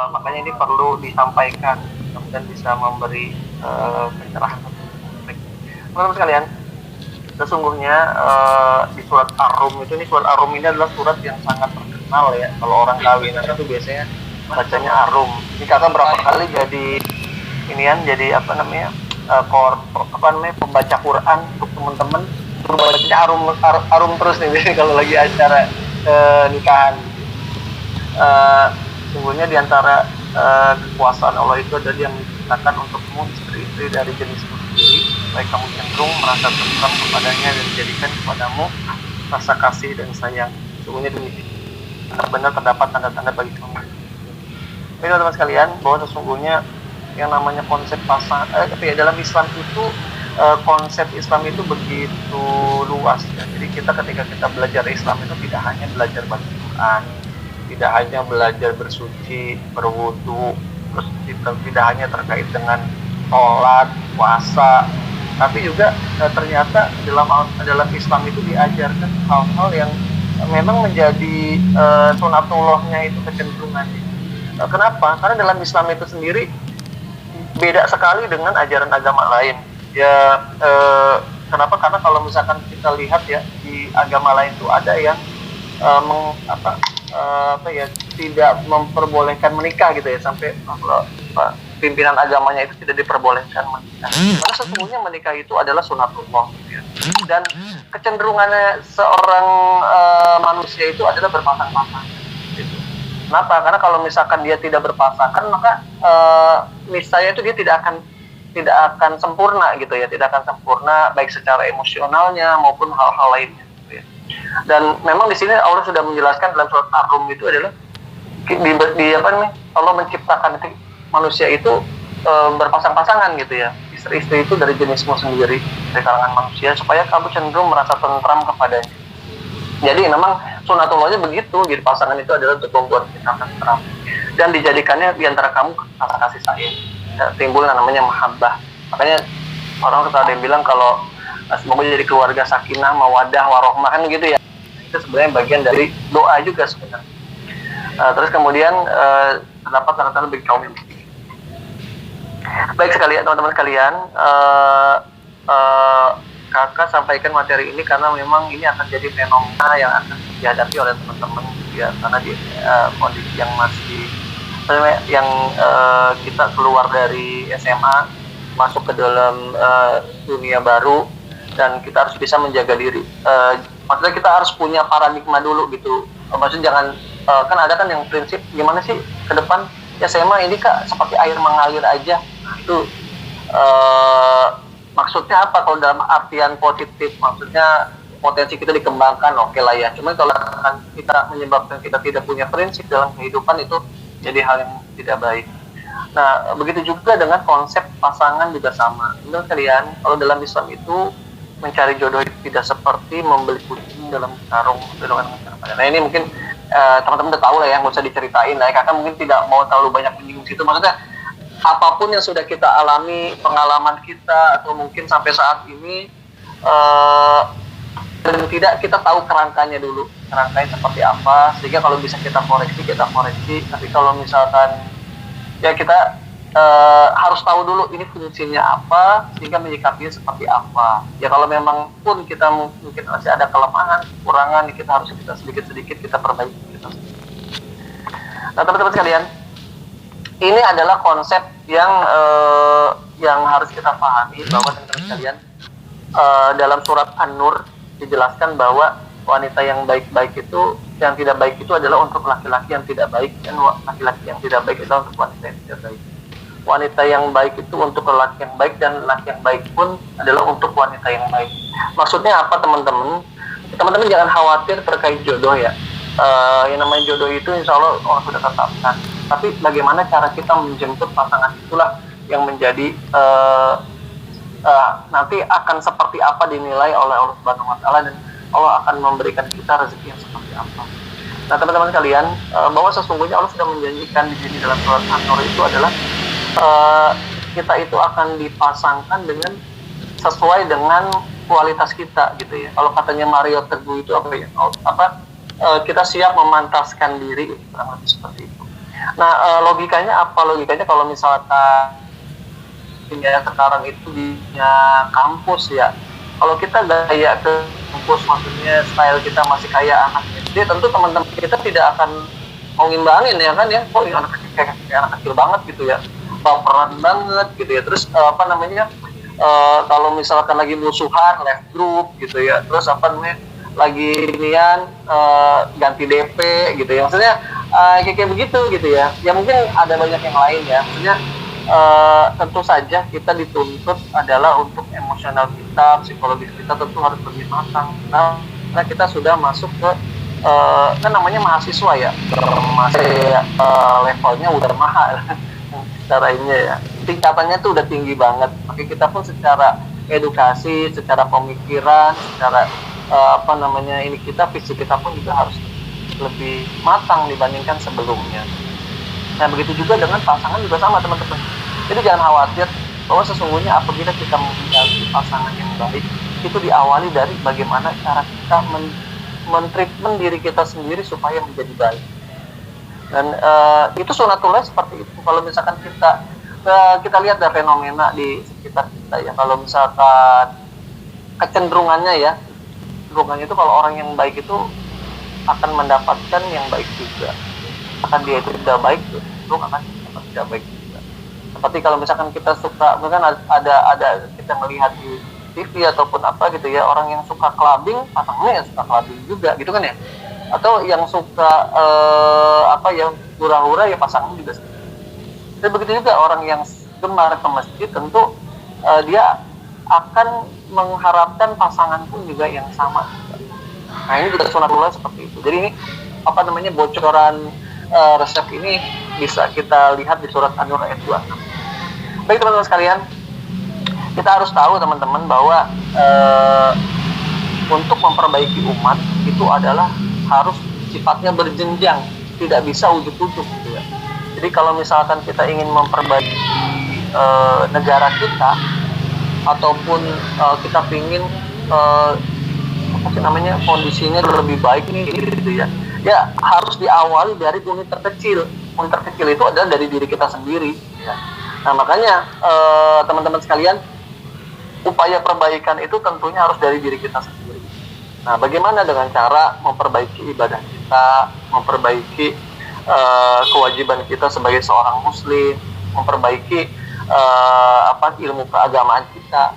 Makanya ini perlu disampaikan dan bisa memberi pencerahan. Teman-teman sekalian, sesungguhnya di surat Ar-Rum itu, ini surat Ar-Rum ini adalah surat yang sangat terkenal ya. Kalau orang kawinan itu biasanya bacanya Ar-Rum. Ini kakak berapa kali jadi inian, jadi pembaca Quran untuk teman-teman, bacanya Ar-Rum terus nih kalau lagi acara nikahan. Sungguhnya diantara kekuasaan Allah itu adalah yang menciptakan untukmu istri-istri dari jenismu sendiri, supaya kamu cenderung merasa tentram kepadanya dan menjadikan kepadamu rasa kasih dan sayang. Sungguhnya demikian, benar-benar terdapat tanda-tanda bagi kamu. Jadi teman-teman sekalian, bahwa sesungguhnya yang namanya konsep dalam Islam itu, konsep Islam itu begitu luas ya. Jadi ketika kita belajar Islam itu tidak hanya belajar baca Quran, tidak hanya belajar bersuci, berwudu, terus tidak hanya terkait dengan sholat, puasa, tapi juga ternyata dalam Islam itu diajarkan hal-hal yang memang menjadi sunatullahnya itu kecenderungannya. Kenapa? Karena dalam Islam itu sendiri beda sekali dengan ajaran agama lain. Ya, kenapa? Karena kalau misalkan kita lihat ya, di agama lain itu ada yang tidak memperbolehkan menikah gitu ya, sampai pimpinan agamanya itu tidak diperbolehkan menikah. Karena sesungguhnya menikah itu adalah sunatullah gitu ya. Dan kecenderungannya seorang manusia itu adalah berpasang-pasang gitu. Kenapa? Karena kalau misalkan dia tidak berpasangan, maka niscaya itu dia tidak akan sempurna gitu ya, tidak akan sempurna baik secara emosionalnya maupun hal-hal lainnya gitu ya. Dan memang di sini Allah sudah menjelaskan dalam surat Ar-Rum itu adalah Allah menciptakan manusia itu berpasang-pasangan gitu ya, istri-istri itu dari jenismu sendiri, dari kalangan manusia, supaya kamu cenderung merasa tentram kepadanya. Jadi memang sunatullahnya begitu, jadi pasangan itu adalah untuk membuat kita tentram dan dijadikannya diantara kamu rasa kasih sayang, timbul namanya mahabbah. Makanya orang kita ada yang bilang kalau semoga jadi keluarga sakinah, mawaddah, warohmah, kan gitu ya. Itu sebenarnya bagian dari doa juga sebenarnya. Terus kemudian terdapat tanda-tanda bagi kaum yang baik sekali ya teman-teman sekalian. Kakak sampaikan materi ini karena memang ini akan jadi fenomena yang akan dihadapi oleh teman-teman ya, karena di kondisi yang masih kita keluar dari SMA masuk ke dalam dunia baru, dan kita harus bisa menjaga diri. Maksudnya kita harus punya paradigma dulu gitu. Maksudnya jangan kan ada kan yang prinsip gimana sih ke depan ya, SMA ini kak seperti air mengalir aja. Itu maksudnya apa kalau dalam artian positif? Maksudnya potensi kita dikembangkan, oke lah ya. Cuma kalau kita menyebabkan kita tidak punya prinsip dalam kehidupan, itu jadi hal yang tidak baik. Nah, begitu juga dengan konsep pasangan juga sama. Menurut kalian, kalau dalam Islam itu mencari jodoh itu tidak seperti membeli kucing dalam karung. Nah ini mungkin teman-teman udah tahu lah ya, nggak usah diceritain lah ya. Kakak mungkin tidak mau terlalu banyak menyinggung situ. Maksudnya apapun yang sudah kita alami, pengalaman kita, atau mungkin sampai saat ini, dan tidak kita tahu kerangkanya dulu, kerangkanya seperti apa, sehingga kalau bisa kita koreksi. Tapi kalau misalkan ya kita harus tahu dulu ini fungsinya apa, sehingga menyikapinya seperti apa. Ya kalau memang pun kita mungkin masih ada kelemahan, kekurangan, kita harus sedikit-sedikit kita perbaiki gitu. Nah teman-teman sekalian, ini adalah konsep yang harus kita pahami, bahwa teman-teman sekalian, dalam surat An-Nur dijelaskan bahwa wanita yang baik-baik itu, yang tidak baik itu adalah untuk laki-laki yang tidak baik, dan laki-laki yang tidak baik adalah untuk wanita yang tidak baik. Wanita yang baik itu untuk laki yang baik, dan laki yang baik pun adalah untuk wanita yang baik. Maksudnya apa teman-teman? Teman-teman jangan khawatir terkait jodoh ya. Yang namanya jodoh itu insya Allah sudah tetapkan. Tapi bagaimana cara kita menjemput pasangan, itulah yang menjadi nanti akan seperti apa dinilai oleh Allah Subhanahu Wa Taala, dan Allah akan memberikan kita rezeki yang seperti apa. Nah teman-teman sekalian, bahwa sesungguhnya Allah sudah menjanjikan di sini dalam surat An-Nur itu adalah kita itu akan dipasangkan dengan sesuai dengan kualitas kita gitu ya. Kalau katanya Mario Teguh itu kita siap memantaskan diri, kurang lebih seperti itu. Nah, logikanya apa? Logikanya kalau misalkan ya sekarang itu di kampus ya, kalau kita gaya ke kampus, maksudnya style kita masih kayak anak SD, tentu teman-teman kita tidak akan mau ngimbangin ya kan ya, oh anak kecil kayak anak kecil banget gitu ya, baperan banget gitu ya. Terus apa namanya, kalau misalkan lagi musuhan left group gitu ya, terus apa namanya lagi inian ganti DP gitu ya, maksudnya kayak begitu gitu ya. Ya mungkin ada banyak yang lain ya, maksudnya tentu saja kita dituntut adalah untuk emosional kita, psikologis kita tentu harus lebih matang. Nah, karena kita sudah masuk ke kan namanya mahasiswa ya, masih levelnya udah mahal secara ini ya, tingkatannya tuh udah tinggi banget. Makanya kita pun secara edukasi, secara pemikiran, secara apa namanya ini kita, fisik kita pun juga harus lebih matang dibandingkan sebelumnya. Nah begitu juga dengan pasangan juga sama teman-teman. Jadi jangan khawatir bahwa sesungguhnya apabila kita memiliki pasangan yang baik, itu diawali dari bagaimana cara kita men-treatment diri kita sendiri supaya menjadi baik. Dan itu sunatullah seperti itu. Kalau misalkan kita lihat ada fenomena di sekitar kita ya, kalau misalkan kecenderungannya ya, kecenderungannya itu kalau orang yang baik itu akan mendapatkan yang baik juga. Akan dia itu tidak baik, itu akan tidak baik juga. Seperti kalau misalkan kita suka, misalkan ada kita melihat di TV ataupun apa gitu ya, orang yang suka clubbing, pasangannya yang suka clubbing juga gitu kan ya. Atau yang suka apa ya, hura-hura ya pasangannya juga. Dan begitu juga orang yang gemar ke masjid, tentu dia akan mengharapkan pasangan pun juga yang sama. Nah ini juga sunatullah seperti itu. Jadi ini apa namanya, bocoran resep ini bisa kita lihat di surat An-Nur ayat 26. Baik teman-teman sekalian, kita harus tahu teman-teman bahwa untuk memperbaiki umat itu adalah harus sifatnya berjenjang, tidak bisa ujuk-ujuk gitu ya. Jadi kalau misalkan kita ingin memperbaiki negara kita, ataupun kita ingin apa namanya kondisinya lebih baik nih gitu ya, ya harus diawali dari unit terkecil. Unit terkecil itu adalah dari diri kita sendiri ya. Nah makanya teman-teman sekalian, upaya perbaikan itu tentunya harus dari diri kita sendiri. Nah bagaimana dengan cara memperbaiki ibadah kita, memperbaiki kewajiban kita sebagai seorang muslim, memperbaiki ilmu keagamaan kita.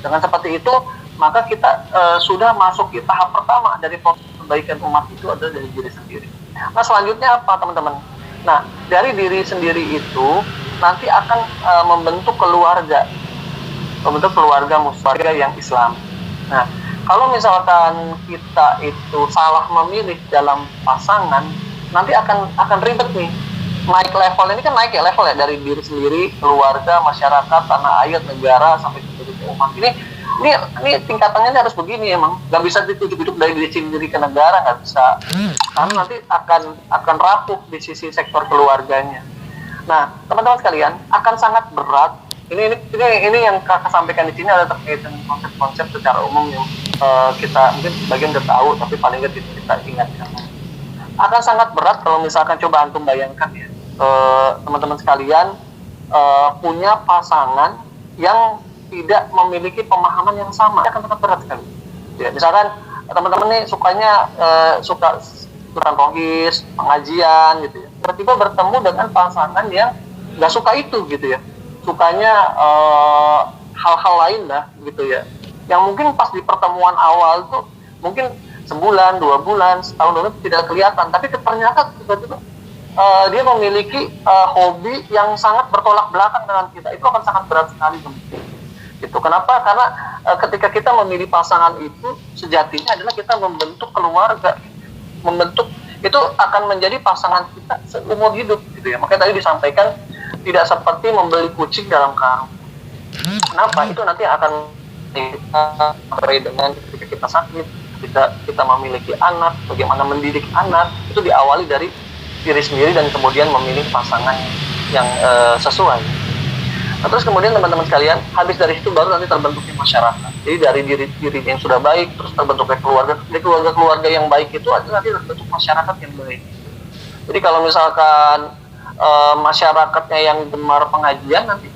Dengan seperti itu maka kita sudah masuk di tahap pertama dari proses perbaikan umat itu adalah dari diri sendiri. Nah selanjutnya apa teman-teman? Nah dari diri sendiri itu nanti akan membentuk keluarga muslim yang Islam. Nah kalau misalkan kita itu salah memilih dalam pasangan, nanti akan ribet nih. Naik level ini kan naik ya level ya, dari diri sendiri, keluarga, masyarakat, tanah air, negara, sampai ke umat. Ini tingkatannya harus begini emang. Gak bisa ditunjuk-tunjuk dari diri sendiri ke negara, gak bisa. Karena nanti akan rapuh di sisi sektor keluarganya. Nah, teman-teman sekalian, akan sangat berat. Ini yang kakak sampaikan di sini adalah terkait dengan konsep-konsep secara umum yang kita mungkin sebagian udah tahu, tapi paling nggak kita ingatkan. Akan sangat berat kalau misalkan coba antum bayangkan ya, teman-teman sekalian punya pasangan yang tidak memiliki pemahaman yang sama, akan sangat berat sekali. Ya, misalkan teman-teman nih suka Quran rohis, pengajian gitu ya. Tiba-tiba bertemu dengan pasangan yang nggak suka itu gitu ya. Sukanya hal-hal lain lah gitu ya. Yang mungkin pas di pertemuan awal tuh mungkin sebulan, 2 bulan, setahun dulu tidak kelihatan, tapi ternyata tiba-tiba dia memiliki hobi yang sangat bertolak belakang dengan kita. Itu akan sangat berat sekali gitu. Kenapa? Karena ketika kita memilih pasangan itu sejatinya adalah kita membentuk keluarga, membentuk itu akan menjadi pasangan kita seumur hidup gitu ya. Makanya tadi disampaikan tidak seperti membeli kucing dalam karung. Kenapa? Itu nanti akan dengan ketika kita sakit, ketika kita memiliki anak, bagaimana mendidik anak, itu diawali dari diri sendiri dan kemudian memilih pasangan yang sesuai. Nah, terus kemudian teman-teman sekalian, habis dari situ baru nanti terbentuknya masyarakat. Jadi dari diri yang sudah baik, terus terbentuknya keluarga. Dari keluarga yang baik itu nanti terbentuk masyarakat yang baik. Jadi kalau misalkan masyarakatnya yang gemar pengajian nanti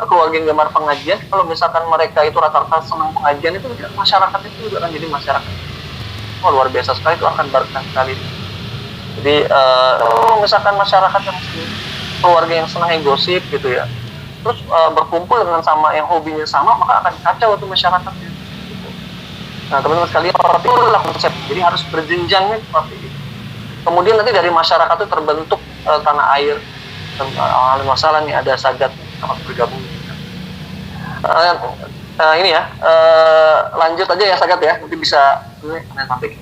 keluarga yang gemar pengajian, kalau misalkan mereka itu rata-rata senang pengajian, itu masyarakat itu juga akan jadi masyarakat luar biasa sekali, itu akan berkah sekali. Jadi kalau misalkan masyarakat yang keluarga yang senang gosip gitu ya, terus berkumpul dengan sama yang hobinya sama, maka akan kacau itu masyarakatnya. Nah teman-teman sekalian, seperti itulah konsep. Jadi harus berjenjangnya seperti itu. Kemudian nanti dari masyarakat itu terbentuk tanah air. Masalah nih ada Sagat sama bergabung. Ini ya, lanjut aja ya Sagat ya, nanti bisa sampai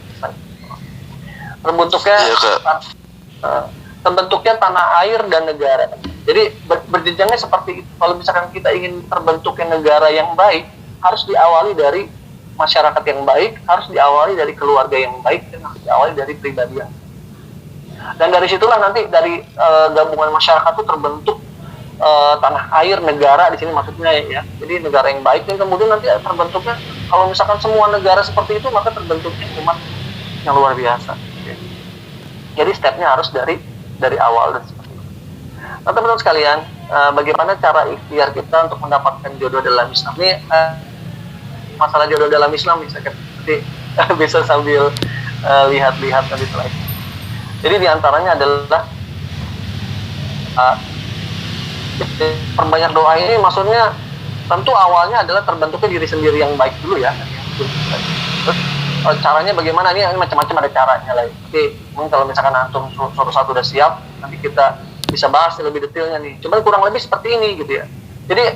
terbentuknya tanah air dan negara. Jadi berjenjangnya seperti itu. Kalau misalkan kita ingin terbentuknya negara yang baik, harus diawali dari masyarakat yang baik, harus diawali dari keluarga yang baik, dan harus diawali dari pribadi yang. Dan dari situlah nanti dari gabungan masyarakat itu terbentuk tanah air, negara di sini maksudnya ya. Jadi negara yang baik, dan kemudian nanti terbentuknya, kalau misalkan semua negara seperti itu, maka terbentuknya umat yang luar biasa. Jadi stepnya harus dari awal dan seperti itu. Nah teman-teman sekalian, bagaimana cara ikhtiar kita untuk mendapatkan jodoh dalam Islam ini? Masalah jodoh dalam Islam bisa sambil lihat-lihat tadi slide. Jadi diantaranya adalah perbanyak doa ini, maksudnya tentu awalnya adalah terbentuknya diri sendiri yang baik dulu ya. Terus caranya bagaimana, ini macam-macam ada caranya lah. Oke, mungkin kalau misalkan antum suatu saat udah siap, nanti kita bisa bahas lebih detailnya nih. Cuman kurang lebih seperti ini gitu ya. Jadi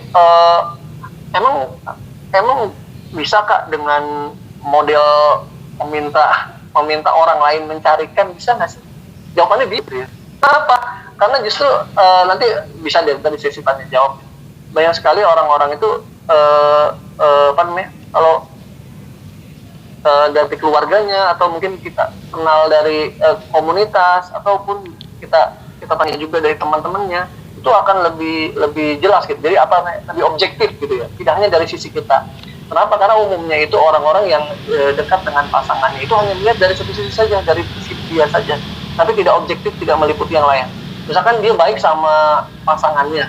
emang bisa Kak dengan model meminta orang lain mencarikan, bisa nggak sih? Jawabannya bisa. Kenapa? Karena justru nanti bisa dari sesi tanya jawab. Banyak sekali orang-orang itu kalau dari keluarganya, atau mungkin kita kenal dari komunitas, ataupun kita tanya juga dari teman-temannya, itu akan lebih jelas gitu. Jadi lebih objektif gitu ya. Tidak hanya dari sisi kita. Kenapa? Karena umumnya itu orang-orang yang dekat dengan pasangannya itu hanya melihat dari satu sisi saja, dari sisi dia saja, tapi tidak objektif, tidak meliputi yang lain. Misalkan dia baik sama pasangannya,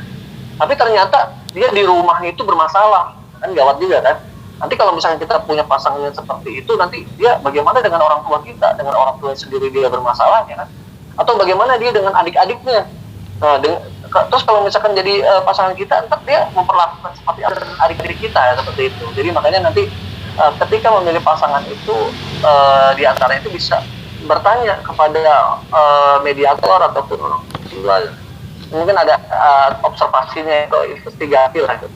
tapi ternyata dia di rumahnya itu bermasalah, kan gawat juga kan. Nanti kalau misalnya kita punya pasangannya seperti itu, nanti dia bagaimana dengan orang tua kita, dengan orang tua sendiri dia bermasalah ya kan? Atau bagaimana dia dengan adik-adiknya. Nah, terus kalau misalkan jadi pasangan kita, entar dia memperlakukan seperti adik-adik kita ya, seperti itu. Jadi makanya nanti ketika memilih pasangan itu, di antaranya itu bisa bertanya kepada mediator ataupun orang tua. Mungkin ada observasinya atau investigasi lah gitu.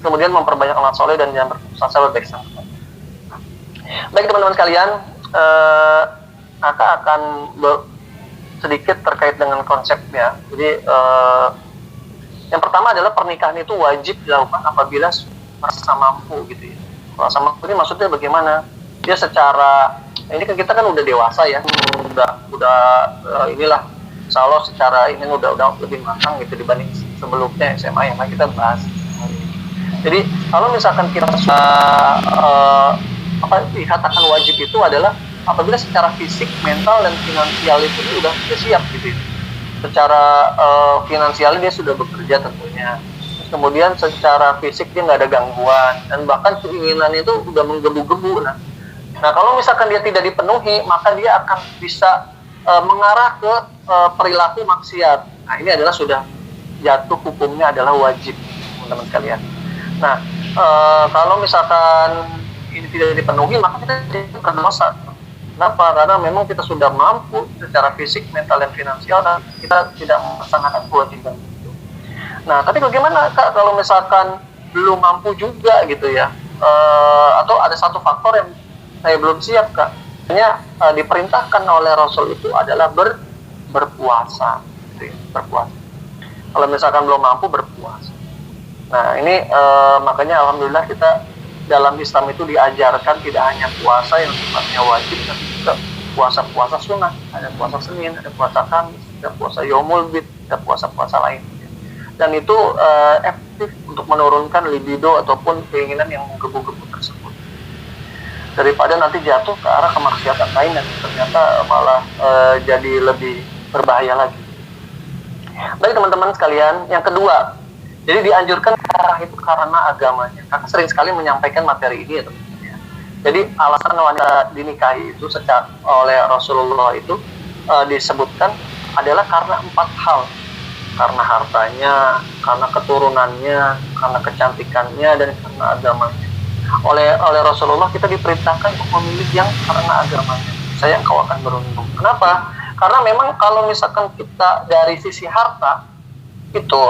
Kemudian memperbanyak amal soleh dan jangan berpuasa berbaik sangka. Baik teman-teman sekalian, Kakak akan sedikit terkait dengan konsepnya. Jadi yang pertama adalah pernikahan itu wajib dilakukan apabila merasa mampu gitu ya. Merasa mampu ini maksudnya bagaimana? Dia secara ini kan kita kan udah dewasa ya, udah inilah, insya Allah secara ini udah lebih matang gitu dibanding sebelumnya SMA yang kita bahas. Jadi kalau misalkan kita dikatakan wajib itu adalah apabila secara fisik, mental, dan finansial itu dia sudah siap gitu. Secara finansial dia sudah bekerja tentunya. Kemudian secara fisik dia nggak ada gangguan, dan bahkan keinginannya itu udah menggebu-gebu. Nah kalau misalkan dia tidak dipenuhi, maka dia akan bisa mengarah ke perilaku maksiat. Nah ini adalah sudah jatuh hukumnya adalah wajib, teman-teman sekalian. Nah kalau misalkan ini tidak dipenuhi, maka kita berdosa. Kenapa? Karena memang kita sudah mampu secara fisik, mental, dan finansial, dan kita tidak melaksanakan kewajiban itu. Nah, tapi bagaimana Kak kalau misalkan belum mampu juga gitu ya? Atau ada satu faktor yang saya belum siap Kak. Hanya diperintahkan oleh Rasul itu adalah berpuasa, gitu ya, berpuasa. Kalau misalkan belum mampu, berpuasa. Nah, ini makanya alhamdulillah kita dalam Islam itu diajarkan tidak hanya puasa yang sifatnya wajib, tapi juga puasa-puasa sunnah. Ada puasa Senin, ada puasa Kamis, ada puasa Yaumul Bid, ada puasa-puasa lain. Dan itu efektif untuk menurunkan libido ataupun keinginan yang menggebu-gebu tersebut. Daripada nanti jatuh ke arah kemaksiatan lain dan ternyata malah jadi lebih berbahaya lagi. Baik teman-teman sekalian, yang kedua, jadi dianjurkan itu karena agamanya. Kakak sering sekali menyampaikan materi ini ya teman-teman ya. Jadi alasan wanita dinikahi itu secara oleh Rasulullah itu disebutkan adalah karena 4 hal. Karena hartanya, karena keturunannya, karena kecantikannya, dan karena agamanya. Oleh Rasulullah kita diperintahkan untuk memilih yang karena agamanya. Saya engkau akan beruntung. Kenapa? Karena memang kalau misalkan kita dari sisi harta itu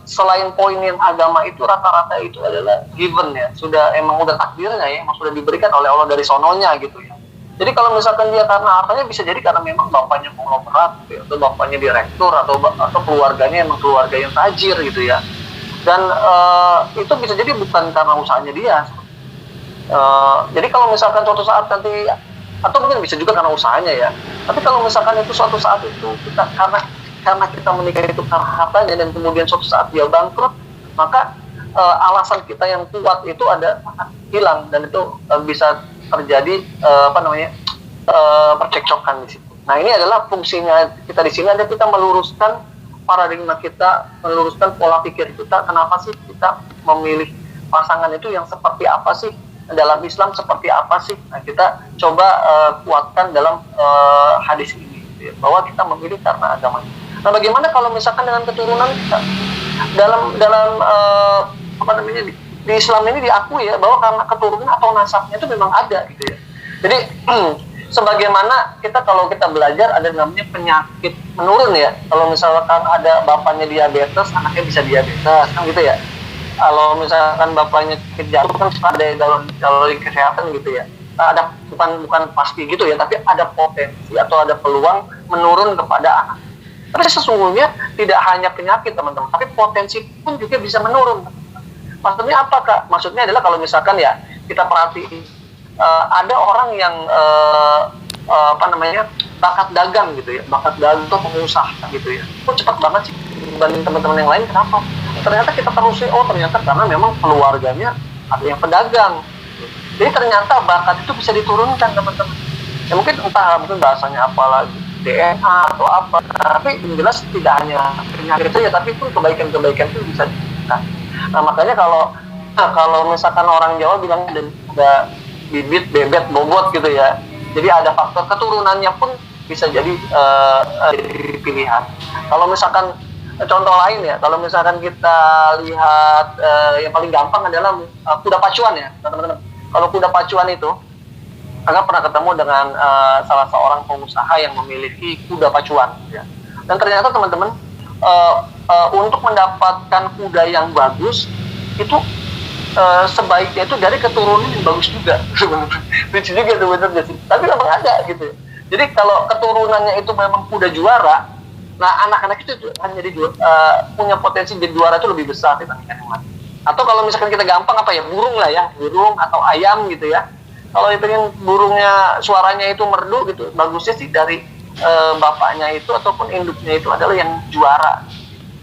selain poin yang agama itu rata-rata itu adalah given ya, sudah emang udah takdirnya ya, emang sudah diberikan oleh Allah dari sononya gitu ya. Jadi kalau misalkan dia karena hartanya bisa jadi karena memang bapaknya konglomerat gitu ya, atau bapaknya direktur atau keluarganya emang keluarga yang tajir gitu ya. Dan itu bisa jadi bukan karena usahanya dia. Jadi kalau misalkan suatu saat nanti, atau mungkin bisa juga karena usahanya ya, tapi kalau misalkan itu suatu saat itu kita karena kita menikah itu karena hartanya dan kemudian suatu saat dia bangkrut, maka alasan kita yang kuat itu ada hilang dan itu bisa terjadi percekcokan di situ. Nah ini adalah fungsinya kita di sini, ada kita meluruskan paradigma kita, meluruskan pola pikir kita. Kenapa sih kita memilih pasangan itu yang seperti apa sih? Dalam Islam seperti apa sih? Nah, kita coba kuatkan dalam hadis ini gitu ya, bahwa kita memilih karena agamanya. Nah, bagaimana kalau misalkan dengan keturunan kita? Dalam di Islam ini diakui ya bahwa karena keturunan atau nasabnya itu memang ada gitu ya. Jadi sebagaimana kalau kita belajar ada namanya penyakit menurun ya. Kalau misalkan ada bapaknya diabetes, anaknya bisa diabetes kan gitu ya. Kalau misalkan bapaknya jantung kan ada jalur kesehatan gitu ya. Nah, ada bukan pasti gitu ya, tapi ada potensi atau ada peluang menurun kepada anak. Tapi sesungguhnya tidak hanya penyakit teman-teman, tapi potensi pun juga bisa menurun. Maksudnya apa Kak? Maksudnya adalah kalau misalkan ya kita perhatiin ada orang yang bakat dagang gitu ya, bakat dagang atau pengusaha gitu ya. Kok cepat banget sih dibanding teman-teman yang lain, kenapa? Ternyata kita terus ternyata karena memang keluarganya ada yang pedagang. Jadi ternyata bakat itu bisa diturunkan teman-teman. Ya mungkin mungkin bahasanya apa lagi, DNA atau apa. Tapi yang jelas tidak hanya penyakit saja, tapi pun kebaikan-kebaikan itu bisa diturunkan. Nah makanya kalau misalkan orang Jawa bilang ada bibit, bebet, bobot gitu ya. Jadi ada faktor keturunannya pun bisa jadi pilihan. Kalau misalkan contoh lain ya, kalau misalkan kita lihat yang paling gampang adalah kuda pacuan ya, teman-teman. Kalau kuda pacuan itu, Kakak pernah ketemu dengan salah seorang pengusaha yang memiliki kuda pacuan ya. Dan ternyata teman-teman untuk mendapatkan kuda yang bagus itu sebaiknya itu dari keturunan yang bagus juga. Lucu juga tuh bener sih. Tapi memang ada gitu. Jadi kalau keturunannya itu memang kuda juara, nah anak-anak itu akan jadi punya potensi jadi juara itu lebih besar dibandingkan yang lain. Atau kalau misalkan kita gampang burung lah ya, burung atau ayam gitu ya. Kalau pengen burungnya suaranya itu merdu gitu, bagusnya sih dari bapaknya itu ataupun induknya itu adalah yang juara.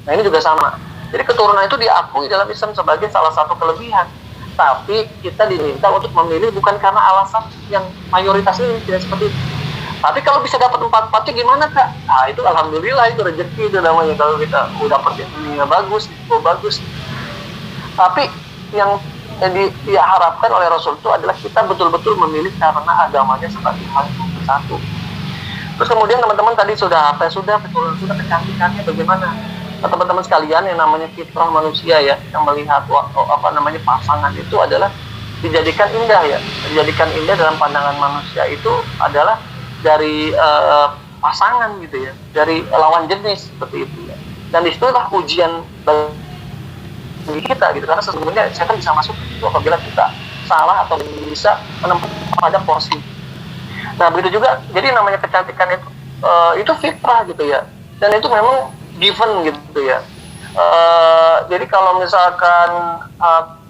Nah ini juga sama. Jadi keturunan itu diakui dalam Islam sebagai salah satu kelebihan. Tapi kita diminta untuk memilih bukan karena alasan yang mayoritas ini tidak seperti itu. Tapi kalau bisa dapat 4-4-nya gimana Kak? Nah itu alhamdulillah, itu rezeki itu namanya. Kalau kita udah dapat yang bagus, itu bagus. Tapi yang diharapkan oleh Rasul itu adalah kita betul-betul memilih karena agamanya sebagai hal yang satu. Terus kemudian teman-teman tadi sudah kecantikannya bagaimana? Nah, teman-teman sekalian, yang namanya fitrah manusia ya, yang melihat pasangan itu adalah dijadikan indah ya. Dijadikan indah dalam pandangan manusia itu adalah dari pasangan gitu ya, dari lawan jenis seperti itu ya. Dan disitulah ujian bagi kita gitu, karena sesungguhnya setan bisa masuk itu apabila kita salah atau bisa menempuh pada porsi. Nah begitu juga, jadi namanya kecantikan itu fitrah gitu ya, dan itu memang given gitu ya. Jadi kalau misalkan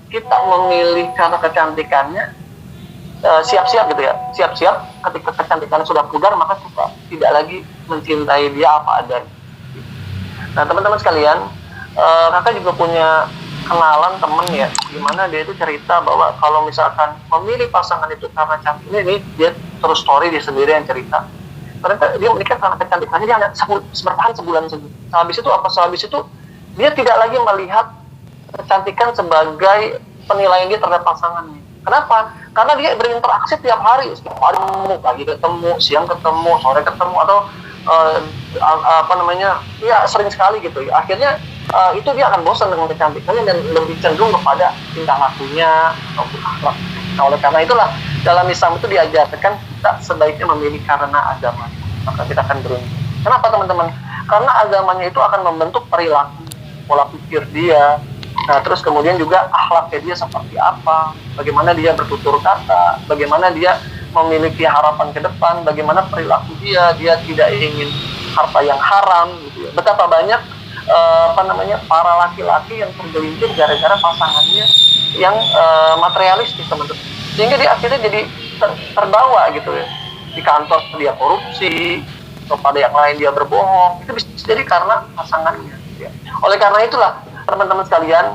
kita memilih karena kecantikannya, siap-siap gitu ya, siap-siap ketika kecantikan sudah pudar maka kita tidak lagi mencintai dia apa adanya. Nah teman-teman sekalian, kakak juga punya kenalan temen ya, gimana dia itu cerita bahwa kalau misalkan memilih pasangan itu karena cantiknya, ini dia terus story dia sendiri yang cerita. ternyata dia menikah karena kecantikannya, dia hanya bertahan sebulan saja. Habis itu apa? Habis itu dia tidak lagi melihat kecantikan sebagai penilaian dia terhadap pasangannya. Kenapa? Karena dia berinteraksi tiap hari pagi ketemu, siang ketemu, sore ketemu, atau ya sering sekali gitu. Akhirnya itu dia akan bosan dengan kecantikannya dan lebih cenderung kepada tingkah lakunya ataupun akhlak. Nah, oleh karena itulah dalam Islam itu diajarkan kita sebaiknya memilih karena agama, maka kita akan beruntung. Kenapa teman-teman? Karena agamanya itu akan membentuk perilaku, pola pikir dia. Nah, terus kemudian juga akhlaknya dia seperti apa, bagaimana dia bertutur kata, bagaimana dia memiliki harapan ke depan, bagaimana perilaku dia tidak ingin harta yang haram gitu ya. Betapa banyak para laki-laki yang tergelincir gara-gara pasangannya yang materialistis, teman-teman. Sehingga dia akhirnya jadi terbawa gitu ya. Di kantor dia korupsi, kepada yang lain dia berbohong. Itu bisa jadi karena pasangannya gitu ya. Oleh karena itulah teman-teman sekalian,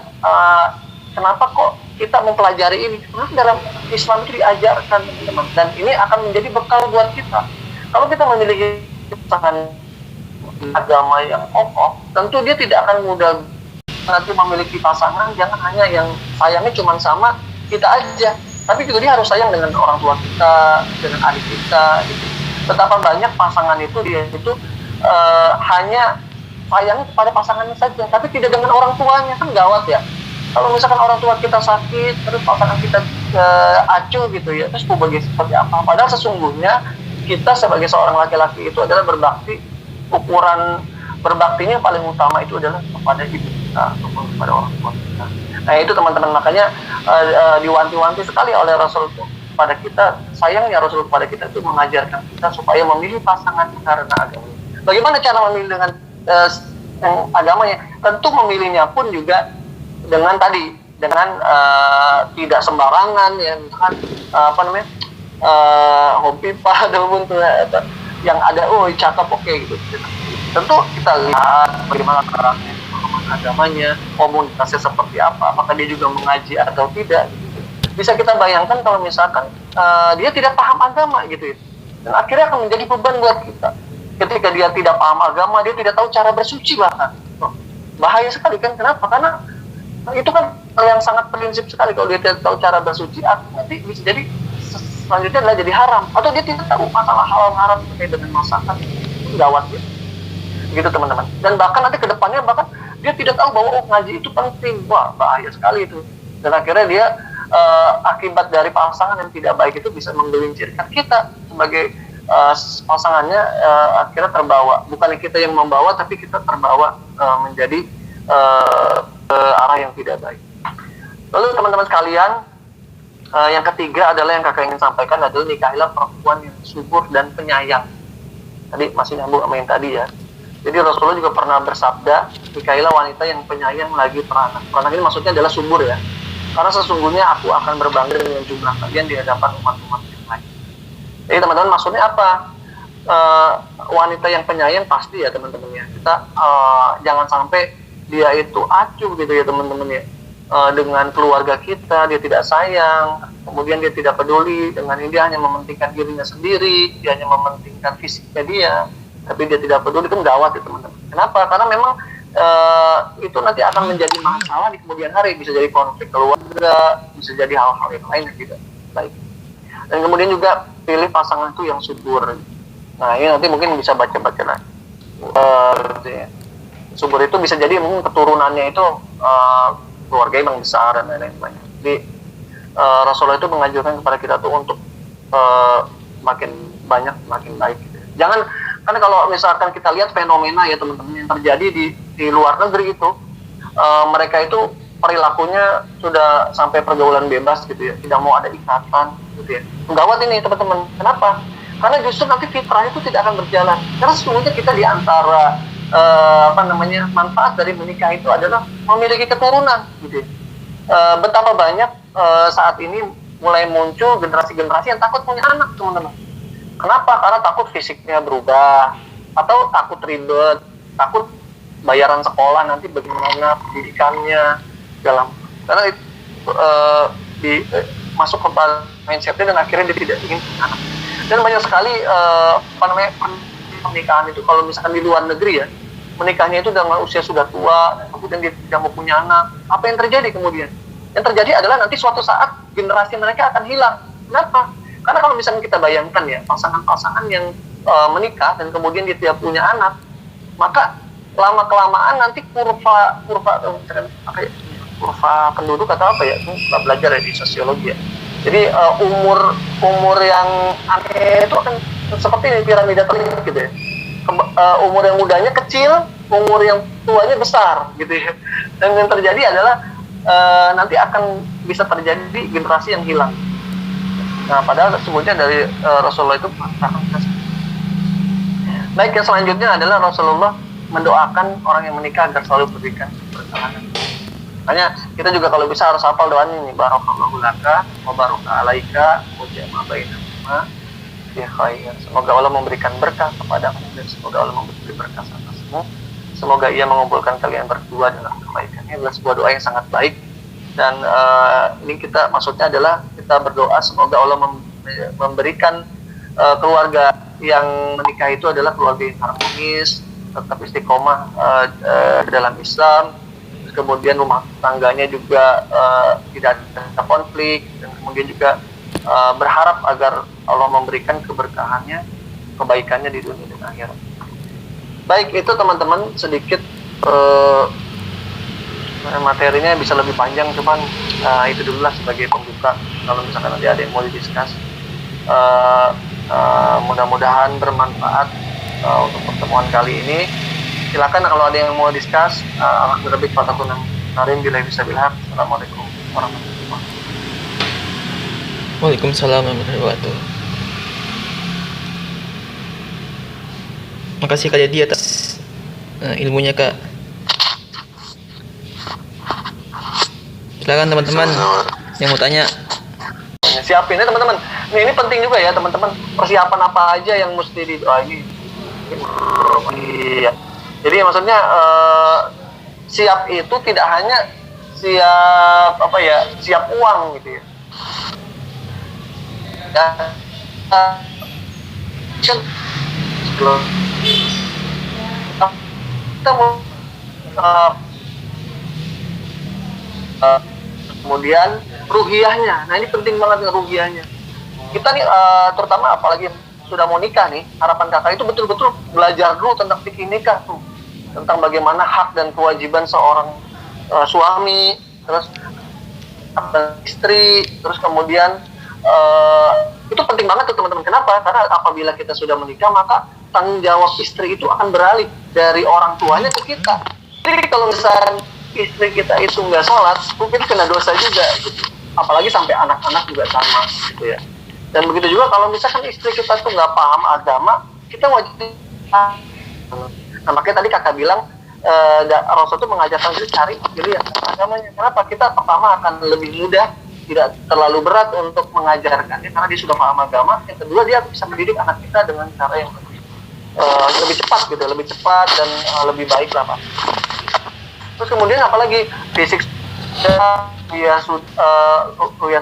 kenapa kok kita mempelajari ini? Karena dalam Islam itu diajarkan, teman-teman, dan ini akan menjadi bekal buat kita. Kalau kita memiliki pasangan agama yang kokoh, tentu dia tidak akan mudah nanti memiliki pasangan. Jangan hanya yang sayangnya cuma sama kita aja, tapi juga dia harus sayang dengan orang tua kita, dengan adik kita gitu. Betapa banyak pasangan itu dia itu hanya sayang kepada pasangannya saja, tapi tidak dengan orang tuanya. Kan gawat ya. Kalau misalkan orang tua kita sakit, terus pasangan kita acuh gitu ya, terus seperti apa? Padahal sesungguhnya kita sebagai seorang laki-laki itu adalah berbakti. Ukuran berbaktinya paling utama itu adalah kepada ibu kita ataupun kepada orang tua kita. Nah itu teman-teman, makanya diwanti-wanti sekali oleh Rasul pada kita. Sayangnya Rasul pada kita itu mengajarkan kita supaya memilih pasangan karena agama. Bagaimana cara memilih dengan agamanya? Tentu memilihnya pun juga dengan tidak sembarangan ya, misalkan hobi ataupun yang ada cakep oke gitu. Tentu kita lihat bagaimana karakter agamanya, komunitasnya seperti apa, apakah dia juga mengaji atau tidak gitu. Bisa kita bayangkan kalau misalkan dia tidak paham agama gitu ya, dan akhirnya akan menjadi beban buat kita. Ketika dia tidak paham agama, dia tidak tahu cara bersuci bahkan. Bahaya sekali kan. Kenapa? Karena itu kan yang sangat prinsip sekali. Kalau dia tidak tahu cara bersuci, nanti bisa jadi selanjutnya adalah jadi haram, atau dia tidak tahu masalah halal haram terkait dengan masakan. Itu gawat ya, gitu teman-teman. Dan bahkan nanti kedepannya bahkan dia tidak tahu bahwa ngaji itu penting. Wah, bahaya sekali itu. Dan akhirnya dia akibat dari pasangan yang tidak baik itu bisa menggelincirkan kita sebagai pasangannya, akhirnya terbawa. Bukan kita yang membawa, tapi kita terbawa menjadi ke arah yang tidak baik. Lalu teman-teman sekalian, yang ketiga adalah yang kakak ingin sampaikan adalah nikahilah perempuan yang subur dan penyayang. Tadi masih nyambung sama yang tadi ya. Jadi Rasulullah juga pernah bersabda, nikahilah wanita yang penyayang lagi peranak. Peranak ini maksudnya adalah subur ya. Karena sesungguhnya aku akan berbangga dengan jumlah kalian di hadapan umat-umat yang lain. Jadi teman-teman, maksudnya apa? Wanita yang penyayang pasti ya teman-teman ya. Kita jangan sampai dia itu acuh gitu ya teman-teman ya. Dengan keluarga kita, dia tidak sayang, kemudian dia tidak peduli dengan ini, dia hanya mementingkan dirinya sendiri, dia hanya mementingkan fisiknya dia, tapi dia tidak peduli. Itu gawat ya teman-teman. Kenapa? Karena memang itu nanti akan menjadi masalah di kemudian hari, bisa jadi konflik keluarga, bisa jadi hal-hal yang lain yang tidak baik. Dan kemudian juga pilih pasangan itu yang subur. Nah ini nanti mungkin bisa baca-baca lagi. Subur itu bisa jadi mungkin keturunannya itu keluarga yang besar dan lain-lain banyak. Jadi Rasulullah itu mengajarkan kepada kita tuh untuk makin banyak makin baik gitu. Jangan, kan kalau misalkan kita lihat fenomena ya teman-teman yang terjadi di luar negeri itu, mereka itu perilakunya sudah sampai pergaulan bebas gitu ya, tidak mau ada ikatan gitu ya. Gawat ini teman-teman. Kenapa? Karena justru nanti fitrah itu tidak akan berjalan. Karena sesungguhnya kita di antara manfaat dari menikah itu adalah memiliki keturunan gitu. Betapa banyak saat ini mulai muncul generasi-generasi yang takut punya anak teman-teman. Kenapa? Karena takut fisiknya berubah, atau takut ribet, takut bayaran sekolah nanti bagaimana pendidikannya dalam, karena masuk ke mindsetnya dan akhirnya dia tidak ingin punya anak. Dan banyak sekali pernikahan itu kalau misalkan di luar negeri ya, menikahnya itu dengan usia sudah tua, kemudian dia tidak mau punya anak. Apa yang terjadi kemudian? Yang terjadi adalah nanti suatu saat generasi mereka akan hilang. Kenapa? Karena kalau misalnya kita bayangkan ya, pasangan-pasangan yang menikah dan kemudian dia tidak punya anak, maka lama-kelamaan nanti kurva penduduk atau apa ya, kita belajar ya di sosiologi ya. Jadi umur yang aneh itu akan seperti ini, piramida gitu ya. Umur yang mudanya kecil, umur yang tuanya besar gitu ya. Dan yang terjadi adalah nanti akan bisa terjadi generasi yang hilang. Nah, padahal sebutnya dari Rasulullah itu baik. Yang selanjutnya adalah Rasulullah mendoakan orang yang menikah agar selalu berikan keberkahan. Makanya kita juga kalau bisa harus hafal doanya ini, barakallahu laka wa baraka alaika wa jama'a bainahuma fi khair. Semoga Allah memberikan berkah kepadamu dan semoga Allah memberi berkah atasmu. Semoga Ia mengumpulkan kalian berdua dalam kebaikan. Ini adalah sebuah doa yang sangat baik. Dan ini kita maksudnya adalah kita berdoa semoga Allah memberikan keluarga yang menikah itu adalah keluarga yang harmonis, tetap istiqomah dalam Islam, kemudian rumah tangganya juga tidak ada konflik, dan kemudian juga berharap agar Allah memberikan keberkahannya, kebaikannya di dunia dan akhirat. Baik, itu teman-teman sedikit materinya bisa lebih panjang, cuman itu dulu lah sebagai pembuka. Kalau misalkan nanti ada yang mau didiskus, mudah-mudahan bermanfaat untuk pertemuan kali ini. Silakan kalau ada yang mau discuss. Alhamdulillah fatakunam karim bila bisa bilhaq. Assalamualaikum warahmatullahi wabarakatuh. Waalaikumsalam warahmatullahi wabarakatuh. Makasih Kak Jadi atas ilmunya Kak. Silakan teman-teman yang mau tanya. Siapin ya teman-teman. Ini penting juga ya teman-teman. Persiapan apa aja yang mesti ini. Iya. Jadi maksudnya siap itu tidak hanya siap siap uang gitu ya. Kita mau kemudian ruhiyahnya. Nah ini penting banget ruhiyahnya. Kita nih terutama apalagi sudah mau nikah nih, harapan kakak itu betul-betul belajar dulu tentang fikih nikah tuh, tentang bagaimana hak dan kewajiban seorang suami, terus istri, terus kemudian itu penting banget tuh teman-teman. Kenapa? Karena apabila kita sudah menikah maka tanggung jawab istri itu akan beralih dari orang tuanya ke kita. Jadi kalau misalnya istri kita itu nggak sholat, mungkin kena dosa juga, gitu. Apalagi sampai anak-anak juga sama, gitu ya. Dan begitu juga kalau misalkan istri kita tuh nggak paham agama, kita wajib. Nah makanya tadi kakak bilang Rasul tuh mengajarkan kita cari pilihan agamanya. Kenapa? Kita pertama akan lebih mudah, tidak terlalu berat untuk mengajarkannya karena dia sudah paham agama. Yang kedua dia bisa mendidik anak kita dengan cara yang lebih cepat gitu, lebih cepat dan lebih baik lah Pak. Terus kemudian apalagi fisik ya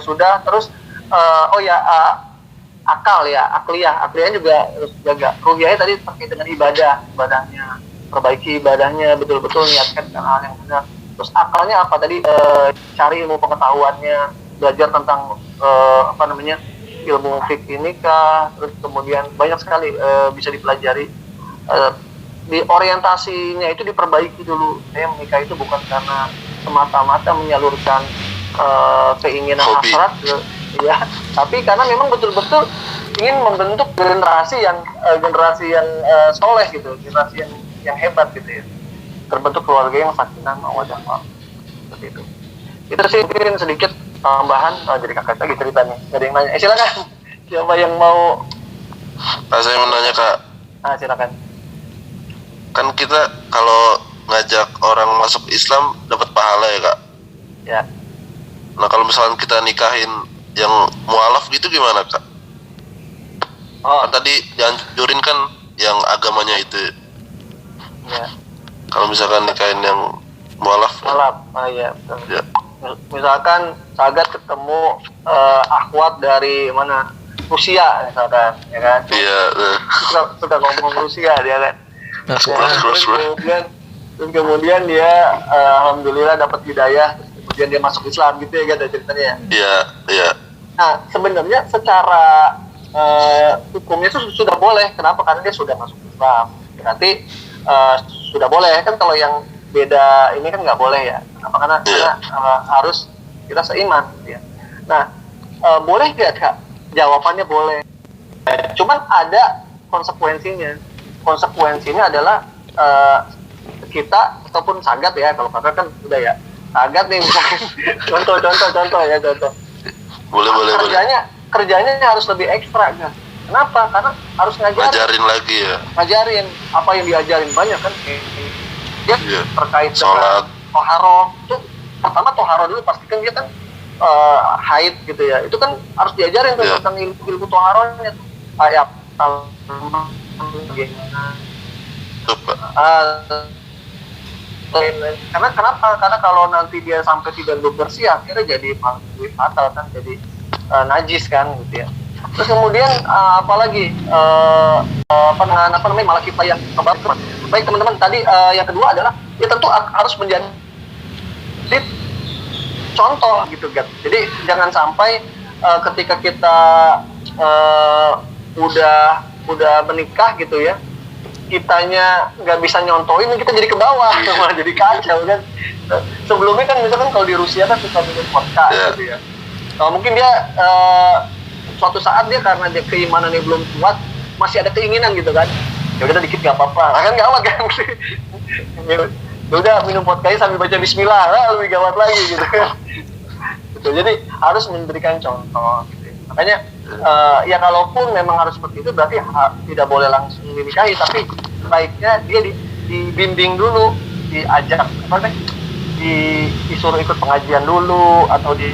sudah, terus akliyah juga harus jaga. Ruhiyahnya tadi terkait dengan ibadahnya, perbaiki ibadahnya, betul-betul niatkan dengan hal yang benar. Terus akalnya apa tadi, cari ilmu pengetahuannya, belajar tentang ilmu fikih nikah, terus kemudian banyak sekali bisa dipelajari. Di orientasinya itu diperbaiki dulu. Saya menikah itu bukan karena semata-mata menyalurkan keinginan hasrat ya, tapi karena memang betul-betul ingin membentuk generasi yang soleh gitu, generasi yang hebat gitu ya, terbentuk keluarga yang sakinah mawaddah seperti itu. Itu sih mungkin sedikit tambahan. Jadi kakak lagi cerita nih, ada yang nanya, silakan siapa yang mau. Saya mau nanya Kak. Silakan. Kan kita kalau ngajak orang masuk Islam dapat pahala ya Kak. Ya. Nah kalau misalnya kita nikahin yang mualaf gitu gimana Kak? Kan tadi dianjurin kan yang agamanya itu. Ya. Kalau misalkan nikahin yang mualaf. Iya betul. Ya. Misalkan Sagat ketemu akhwat dari mana? Rusia misalkan, ya kan? Iya. Suka ngomong Rusia dia kan. Nah, Kemudian dia alhamdulillah dapat hidayah, kemudian dia masuk Islam gitu ya kan ceritanya. Iya. Nah sebenarnya secara hukumnya itu sudah boleh. Kenapa? Karena dia sudah masuk Islam. Berarti sudah boleh kan. Kalau yang beda ini kan nggak boleh ya. Kenapa? Karena harus kita seiman. Ya. Nah boleh nggak Kak? Jawabannya boleh. Cuman ada konsekuensinya. Konsekuensinya adalah kita ataupun sagat ya, kalau kakak kan udah ya sagat nih contoh ya. Boleh. Kerjanya harus lebih ekstra kan. Kenapa? Karena harus ngajarin lagi ya. Ngajarin apa yang diajarin banyak kan. Dia terkait sholat, dengan toharoh. Itu pertama toharoh dulu, pastikan dia kan haid gitu ya. Itu kan harus diajarin tuh tentang ilmu toharohnya tuh. Ayat karena kenapa? Karena kalau nanti dia sampai tidak bersih akhirnya jadi fatal kan, jadi najis kan gitu ya. Terus kemudian apalagi malah kita yang kebalik. Baik teman-teman, tadi yang kedua adalah ya tentu harus menjadi contoh gitu kan. Jadi jangan sampai ketika kita udah menikah gitu ya, kitanya nggak bisa nyontohin, kita jadi ke bawah, malah jadi kacau kan. Sebelumnya kan misalkan kalau di Rusia kan suka minum vodka gitu ya. Mungkin dia suatu saat dia karena dia keimanannya belum kuat, masih ada keinginan gitu kan. Ya udah dikit nggak apa-apa, kan gawat kan. Ya udah minum vodkanya sambil baca Bismillah, lebih gawat lagi gitu kan. Gitu. Jadi harus memberikan contoh. Gitu. Makanya ya kalaupun memang harus seperti itu, berarti tidak boleh langsung dinikahi, tapi baiknya dia dibimbing dulu, diajak disuruh ikut pengajian dulu atau di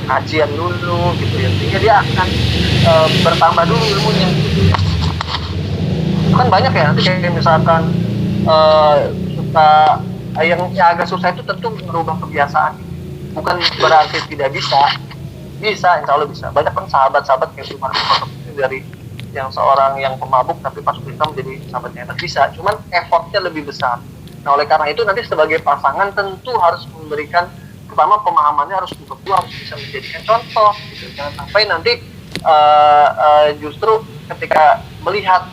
kajian dulu gitu ya, sehingga dia akan bertambah dulu ilmunya. Kan banyak ya nanti kayak misalkan suka yang agak susah itu tentu merubah kebiasaan, bukan berarti tidak bisa, insya Allah bisa. Banyak kan sahabat-sahabat kayak Umar bin Khattab dari yang seorang yang pemabuk tapi pas Islam menjadi sahabatnya enak, bisa, cuman effortnya lebih besar. Nah oleh karena itu nanti sebagai pasangan tentu harus memberikan, pertama pemahamannya harus kedua harus bisa menjadikan contoh gitu. Jangan sampai nanti justru ketika melihat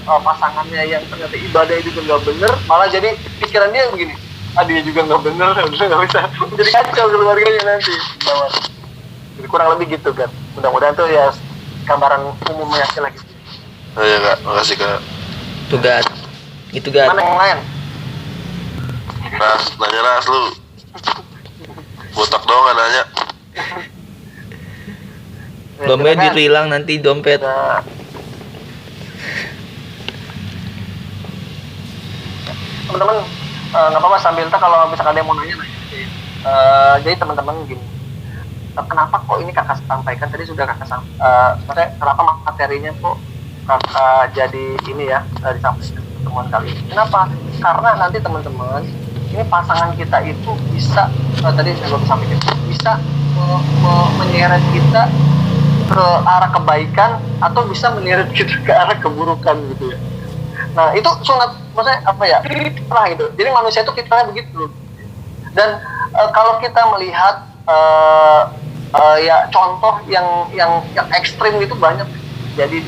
pasangannya yang ternyata ibadah itu nggak bener, malah jadi pikiran dia begini, dia juga nggak bener, nggak bisa, jadi kacau keluarganya nanti. Jadi kurang lebih gitu kan. Mudah-mudahan tuh ya gambaran umumnya aja lagi. Oh iya Kak, makasih Kak. Tugas. Itu Gat. Mana yang lain? Nanya lu. Botak doang kan nanya. Dompet hilang nanti dompet. Teman-teman nggak apa-apa sambil kalau misalkan ada yang mau nanya. Jadi teman-teman gini, kenapa kok ini kakak sampaikan tadi sudah kakak maksudnya kenapa materinya kok kakak jadi ini ya disampaikan pertemuan kali ini? Kenapa? Karena nanti teman-teman ini pasangan kita itu bisa tadi saya belum sampaikan, bisa menyeret kita ke arah kebaikan atau bisa menyeret kita ke arah keburukan gitu ya. Nah itu sunat, maksudnya apa ya, fitrah gitu. Jadi manusia itu fitrahnya begitu. Dan kalau kita melihat ya contoh yang ekstrim itu banyak. Jadi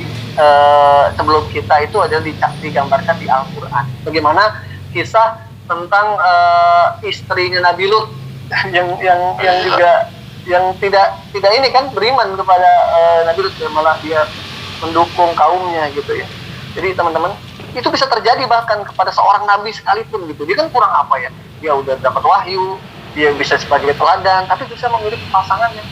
sebelum kita itu ada digambarkan di Al-Quran. Bagaimana kisah tentang istrinya Nabi Lut yang juga yang tidak ini kan beriman kepada Nabi Lut, malah dia mendukung kaumnya gitu ya. Jadi teman-teman, itu bisa terjadi bahkan kepada seorang nabi sekalipun gitu. Dia kan kurang apa ya? Dia udah dapat wahyu, dia bisa sebagai teladan, tapi bisa memiliki pasangannya.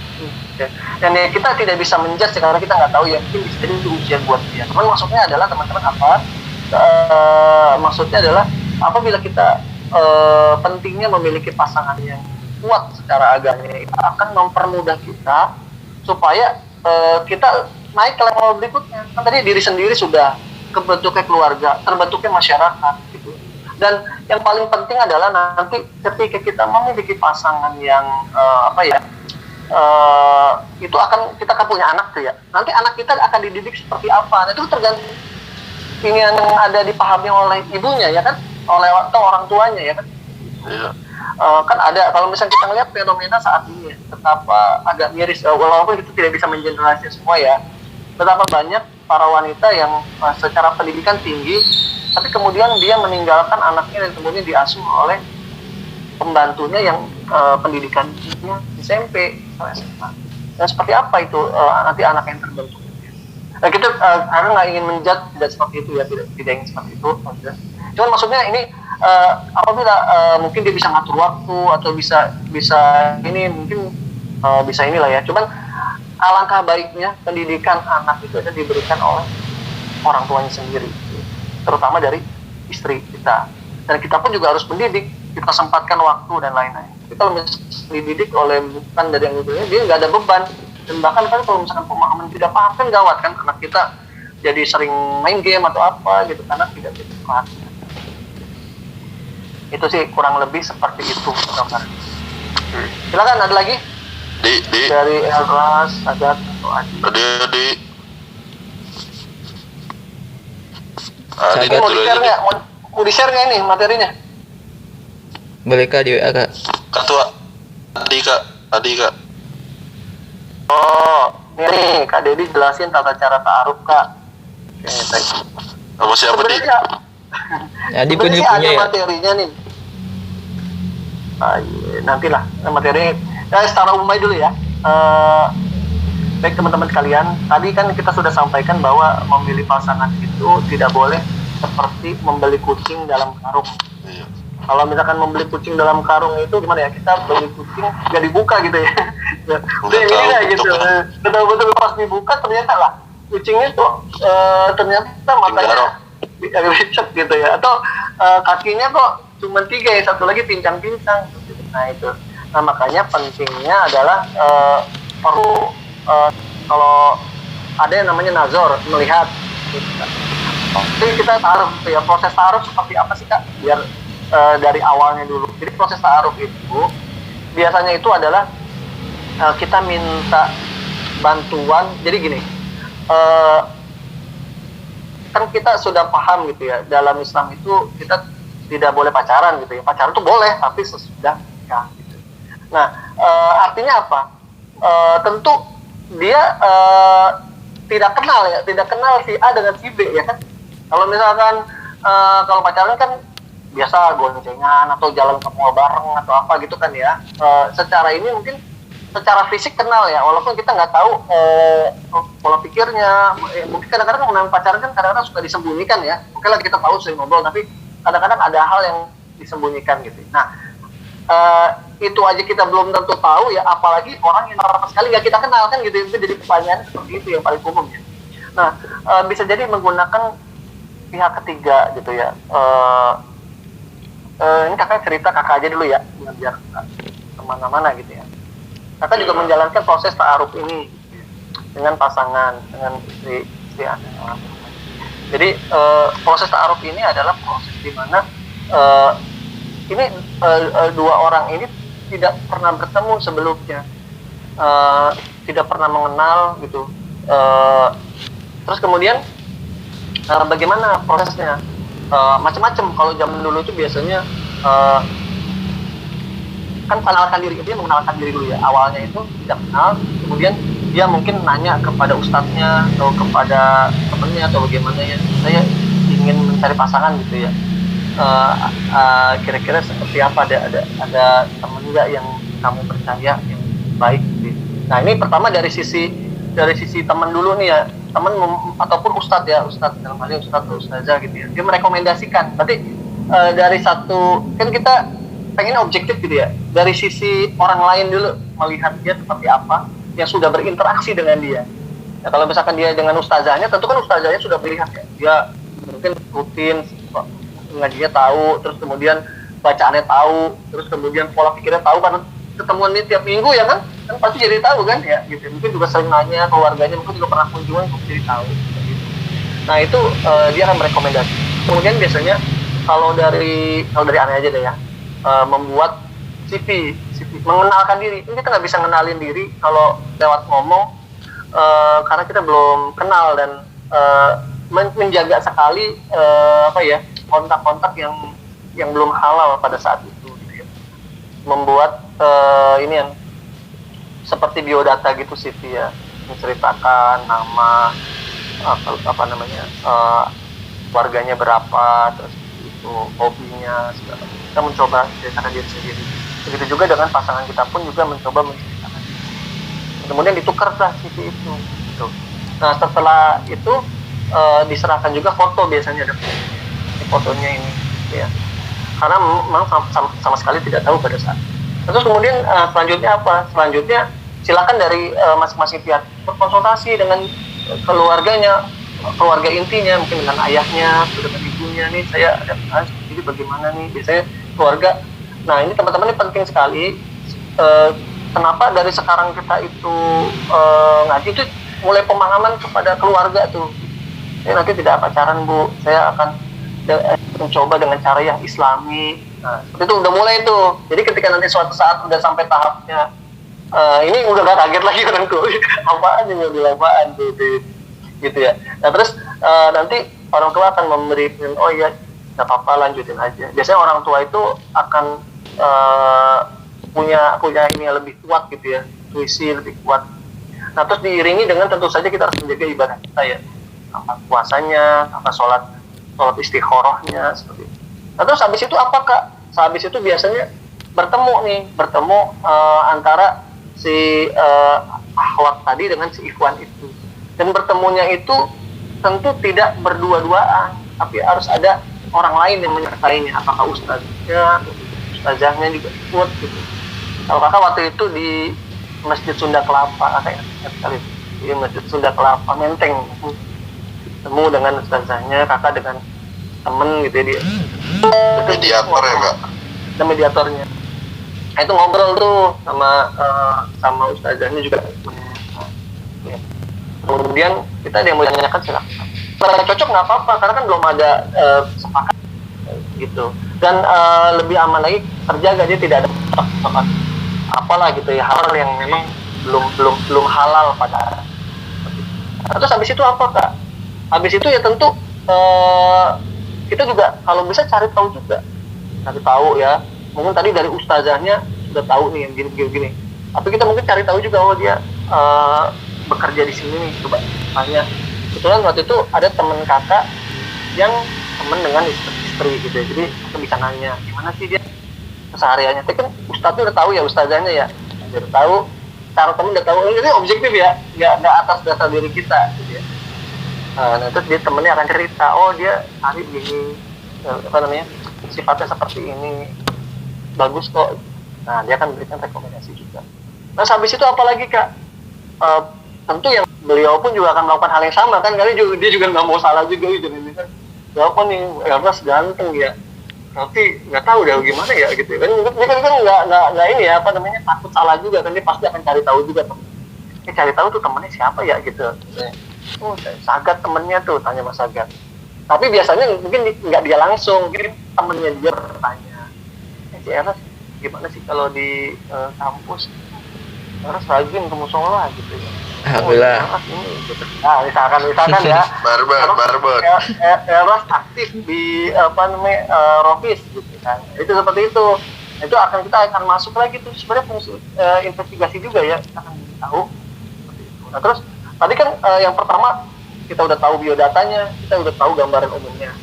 Dan ya, kita tidak bisa menjudge karena kita nggak tahu ya, mungkin bisa jadi itu ujian buat dia. Cuman maksudnya adalah teman-teman apa? Maksudnya adalah apabila kita pentingnya memiliki pasangan yang kuat secara agamanya, itu akan mempermudah kita supaya kita naik ke level berikutnya. Kan tadi diri sendiri sudah kebentuknya keluarga, terbentuknya masyarakat gitu. Dan yang paling penting adalah nanti ketika kita memiliki pasangan yang itu kita akan punya anak tuh ya. Nanti anak kita akan dididik seperti apa? Nah, itu tergantung ini yang ada dipahami oleh ibunya ya kan, atau orang tuanya ya kan. Iya. Kan ada, kalau misalnya kita ngelihat fenomena saat ini ya, betapa agak miris, walaupun itu tidak bisa mengeneralisir semua ya, betapa banyak para wanita yang secara pendidikan tinggi, tapi kemudian dia meninggalkan anaknya dan kemudian diasuh oleh pembantunya yang pendidikannya SMP atau SMA. Dan seperti apa itu nanti anak yang terbentuk? Kita karena nggak ingin menjudge, tidak seperti itu ya, tidak ingin seperti itu. Cuman maksudnya ini apabila mungkin dia bisa ngatur waktu atau bisa ini mungkin bisa inilah ya. Cuman alangkah baiknya pendidikan anak itu ada diberikan oleh orang tuanya sendiri, terutama dari istri kita. Dan kita pun juga harus mendidik, kita sempatkan waktu dan lain-lain. Tapi kalau misalnya dididik oleh bukan dari yang itu, dia nggak ada beban. Dan bahkan kan kalau misalkan pemahaman tidak paham kan gawat kan, anak kita jadi sering main game atau apa gitu karena tidak perhatian. Itu sih kurang lebih seperti itu gambar. Silakan ada lagi dari Elras, Sadat atau Adi. Adi mau di-share nggak? Mau di-share nggak ini materinya? Boleh Kak di WA Kak. Ketua Adi kak. Oh, ini Kak Dedi jelasin tata cara ta'aruf Kak. Oke, baik. Sama siapa Di? Adi pun Sebenarnya punya ada ya. materinya nih. Nantilah materinya. Secara umum dulu ya. Baik teman-teman sekalian, tadi kan kita sudah sampaikan bahwa memilih pasangan itu tidak boleh seperti membeli kucing dalam karung. Iya. Kalau misalkan membeli kucing dalam karung itu gimana ya, kita beli kucing nggak dibuka gitu ya. Udah ini lah gitu. Betul-betul pas dibuka ternyata lah kucingnya tuh ternyata matanya licet gitu ya, atau kakinya kok cuma 3 ya, satu lagi pincang-pincang gitu. Nah itu, nah makanya pentingnya adalah perlu kalau ada yang namanya nazor, melihat gitu. Jadi kita taruh ya, proses taruh seperti apa sih Kak, biar dari awalnya dulu. Jadi proses ta'aruf itu biasanya itu adalah kita minta bantuan. Jadi gini, kan kita sudah paham gitu ya, dalam Islam itu kita tidak boleh pacaran gitu ya. Pacaran itu boleh tapi sesudah nikah gitu. Nah artinya apa? Tentu dia tidak kenal si A dengan si B ya kan. Kalau misalkan kalau pacaran kan biasa goncengan atau jalan ke mall bareng atau apa gitu kan ya. Secara ini mungkin secara fisik kenal ya, walaupun kita nggak tahu pola pikirnya. Mungkin kadang-kadang mengenai pacaran kan kadang-kadang suka disembunyikan ya. Oke lah, kita tahu sering ngobrol, tapi kadang-kadang ada hal yang disembunyikan gitu. Nah itu aja kita belum tentu tahu ya, apalagi orang yang sama sekali nggak kita kenal kan gitu. Itu jadi pertanyaan seperti itu yang paling umum ya. Nah bisa jadi menggunakan pihak ketiga gitu ya. Ini kakak cerita kakak aja dulu ya, biar kemana-mana gitu ya. Kakak juga menjalankan proses ta'aruf ini dengan pasangan, dengan istri anak. Jadi proses ta'aruf ini adalah proses di mana ini dua orang ini tidak pernah bertemu sebelumnya, tidak pernah mengenal gitu. Terus kemudian bagaimana prosesnya? Macam-macam. Kalau zaman dulu itu biasanya kan dia mengenalkan diri dulu ya. Awalnya itu tidak kenal, kemudian dia mungkin nanya kepada ustadznya atau kepada temennya atau bagaimana ya, saya ingin mencari pasangan gitu ya. Kira-kira seperti apa, ada temen nggak yang kamu percaya yang baik gitu. Nah ini pertama dari sisi teman dulu nih ya, teman ataupun ustadz dalam hal ini ustadz atau ustazah gitu ya, dia merekomendasikan. Berarti dari satu, kan kita pengen objektif gitu ya, dari sisi orang lain dulu, melihat dia seperti apa yang sudah berinteraksi dengan dia. Nah, kalau misalkan dia dengan ustazahnya, tentu kan ustazahnya sudah melihat ya, dia mungkin rutin ngajinya tahu, terus kemudian bacaannya tahu, terus kemudian pola pikirnya tahu, karena ketemuan ini tiap minggu ya kan pasti jadi tahu kan ya gitu. Mungkin juga sering nanya keluarganya, mungkin juga pernah kunjungan, jadi tahu gitu. Nah itu dia akan merekomendasi. Kemudian biasanya kalau dari aneh aja deh ya, membuat mengenalkan diri. Ini kita nggak bisa ngenalin diri kalau lewat ngomong, karena kita belum kenal dan menjaga sekali kontak-kontak yang belum halal pada saat itu gitu ya. Membuat ini yang seperti biodata gitu CV ya, menceritakan nama keluarganya berapa, terus itu hobinya segala. Kita mencoba menceritakan diri sendiri. Begitu juga dengan pasangan kita pun juga mencoba menceritakan. Kemudian ditukar lah CV itu. Gitu. Nah setelah itu diserahkan juga foto, biasanya ada fotonya ini ya. Karena memang sama sekali tidak tahu pada saat. Terus kemudian selanjutnya apa? Selanjutnya silakan dari masing-masing pihak berkonsultasi dengan keluarganya, keluarga intinya, mungkin dengan ayahnya, dengan ibunya nih, saya ada ini bagaimana nih, biasanya keluarga. Nah ini teman-teman ini penting sekali. Kenapa dari sekarang kita itu ngaji itu mulai pemahaman kepada keluarga tuh. Saya nanti tidak pacaran Bu, saya akan mencoba dengan cara yang islami. Nah, seperti itu udah mulai tuh. Jadi ketika nanti suatu saat udah sampai tahapnya ini udah gak kaget lagi orangku. Apaan ini, apaan tuh gitu ya. Nah terus nanti orang tua akan memberi, oh iya gak apa-apa lanjutin aja. Biasanya orang tua itu akan punya ini yang lebih kuat gitu ya, intuisi lebih kuat. Nah terus diiringi dengan tentu saja kita harus menjaga ibadah kita ya, apa puasanya, apa sholat istikharahnya seperti itu. Nah terus habis itu apa Kak? Habis itu biasanya bertemu antara si akhwat tadi dengan si ikhwan itu, dan bertemunya itu tentu tidak berdua-duaan, tapi harus ada orang lain yang menyertainya, apakah ustazahnya juga ikut gitu. Kalau Kakak waktu itu di Masjid Sunda Kelapa, di Masjid Sunda Kelapa Menteng, ketemu dengan ustazahnya, Kakak dengan temen gitu ya, dia mediator ya Kak? Dan mediatornya. Nah, itu ngobrol tuh sama ustazahnya juga. Kemudian kita ada yang mau tanyakan, silakan. Kalau cocok nggak apa-apa, karena kan belum ada sepakat gitu. Dan lebih aman lagi terjaga, dia tidak ada apalah gitu ya, hal yang memang belum halal pada. Terus habis itu apa Kak? Habis itu ya tentu kita juga kalau bisa cari tahu ya. Mungkin tadi dari ustazahnya sudah tahu nih yang gini. Tapi kita mungkin cari tahu juga, oh dia bekerja di sini nih, coba tanya. Kebetulan waktu itu ada teman Kakak yang teman dengan istri gitu ya. Jadi kita bisa nanya gimana sih dia kesehariannya. Tapi kan ustaznya udah tahu ya, ustazahnya ya, dia udah tahu, cara temen udah tahu. Ini objektif ya, nggak atas dasar diri kita gitu ya. Nah terus dia temennya akan cerita, oh dia hari begini, sifatnya seperti ini, bagus kok. Nah dia akan berikan rekomendasi juga. Nah habis itu apa lagi Kak? Tentu yang beliau pun juga akan melakukan hal yang sama kan, karena dia juga nggak mau salah juga gitu ini kan. Siapa nih, Ernest ganteng ya, tapi nggak tahu deh gimana ya gitu kan. Dia kan nggak ini ya, takut salah juga kan, dia pasti akan cari tahu juga tuh. Cari tahu tuh temennya siapa ya gitu. Oh Sagat temennya tuh, tanya Mas Sagat. Tapi biasanya mungkin nggak dia langsung, mungkin temennya dia bertanya, si Ernest gimana sih kalau di kampus? Ernest rajin ke musola gitu ya. Alhamdulillah. Gitu. Nah misalkan ya. Barbar. Ernest aktif di Rofis gitu kan. Itu seperti itu. Itu kita akan masuk lagi tuh sebenarnya fungsi investigasi juga ya, kita akan tahu seperti itu. Nah terus tadi kan yang pertama kita udah tahu biodatanya, kita udah tahu gambaran umumnya,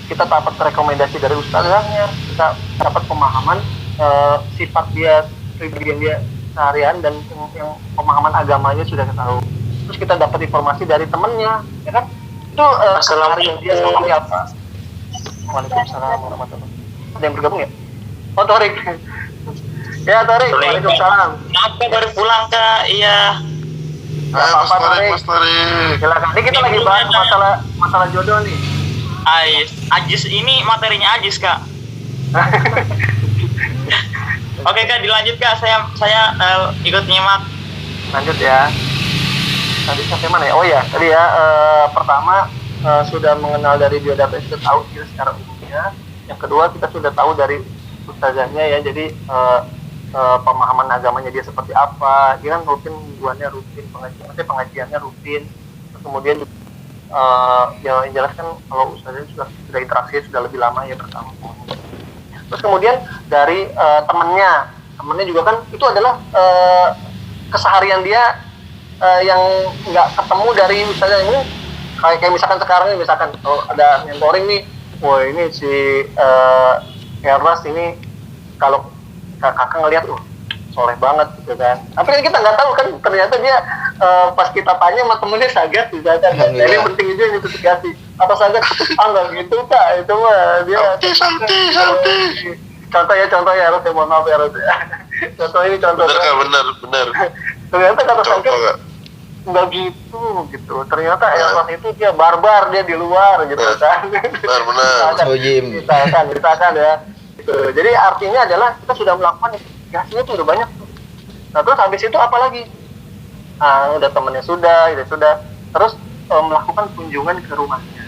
kita dapat rekomendasi dari ustazahnya, kita dapat pemahaman sifat dia, kepribadian dia seharian, dan yang pemahaman agamanya sudah kita tahu. Terus kita dapat informasi dari temennya, ya kan? Itu keseharian dia seperti apa. Waalaikumsalam warahmatullahi wabarakatuh. Ada yang bergabung ya? Oh Torik. Ya Torik, waalaikumsalam. Kenapa baru pulang Kak? Iya. Mas Torik. Silakan. Ini kita lagi bahas masalah jodoh nih. Ajis ini materinya Ajis Kak. Oke Kak, dilanjut Kak. Saya ikut nyimak. Lanjut ya. Tadi sampai mana ya? Oh ya, tadi ya pertama sudah mengenal dari biodata, sudah tahu kita secara umumnya. Yang kedua kita sudah tahu dari ustazahnya ya. Jadi pemahaman agamanya dia seperti apa. Dia kan rutin pengajiannya rutin. Terus kemudian yang jelas kan kalau ustaznya sudah interaksi sudah lebih lama ya pertama. Terus kemudian dari temennya juga kan itu adalah keseharian dia yang nggak ketemu dari ustaznya ini. Kayak misalkan sekarang nih, misalkan kalau ada mentoring nih, wah ini si Ernest ini kalau kakak ngelihat soleh banget gitu kan. Tapi kan kita nggak tahu kan ternyata dia pas kita tanya sama temennya Sagat gitu kan. Jadi penting itu yang investigasi. Atau Sagat nggak gitu kak, itu mah dia. Santai. Contoh ya harus mohon maaf ya harus. Contoh ini contoh. Benar. Ternyata kata Sagat nggak gitu. Ternyata Elon itu dia barbar, dia di luar gitu kan. Benar. Ceritakan ya. Gitu. Jadi artinya adalah kita sudah melakukan investigasinya itu udah banyak tuh. Nah terus habis itu apa lagi? Udah temennya sudah. Terus melakukan kunjungan ke rumahnya.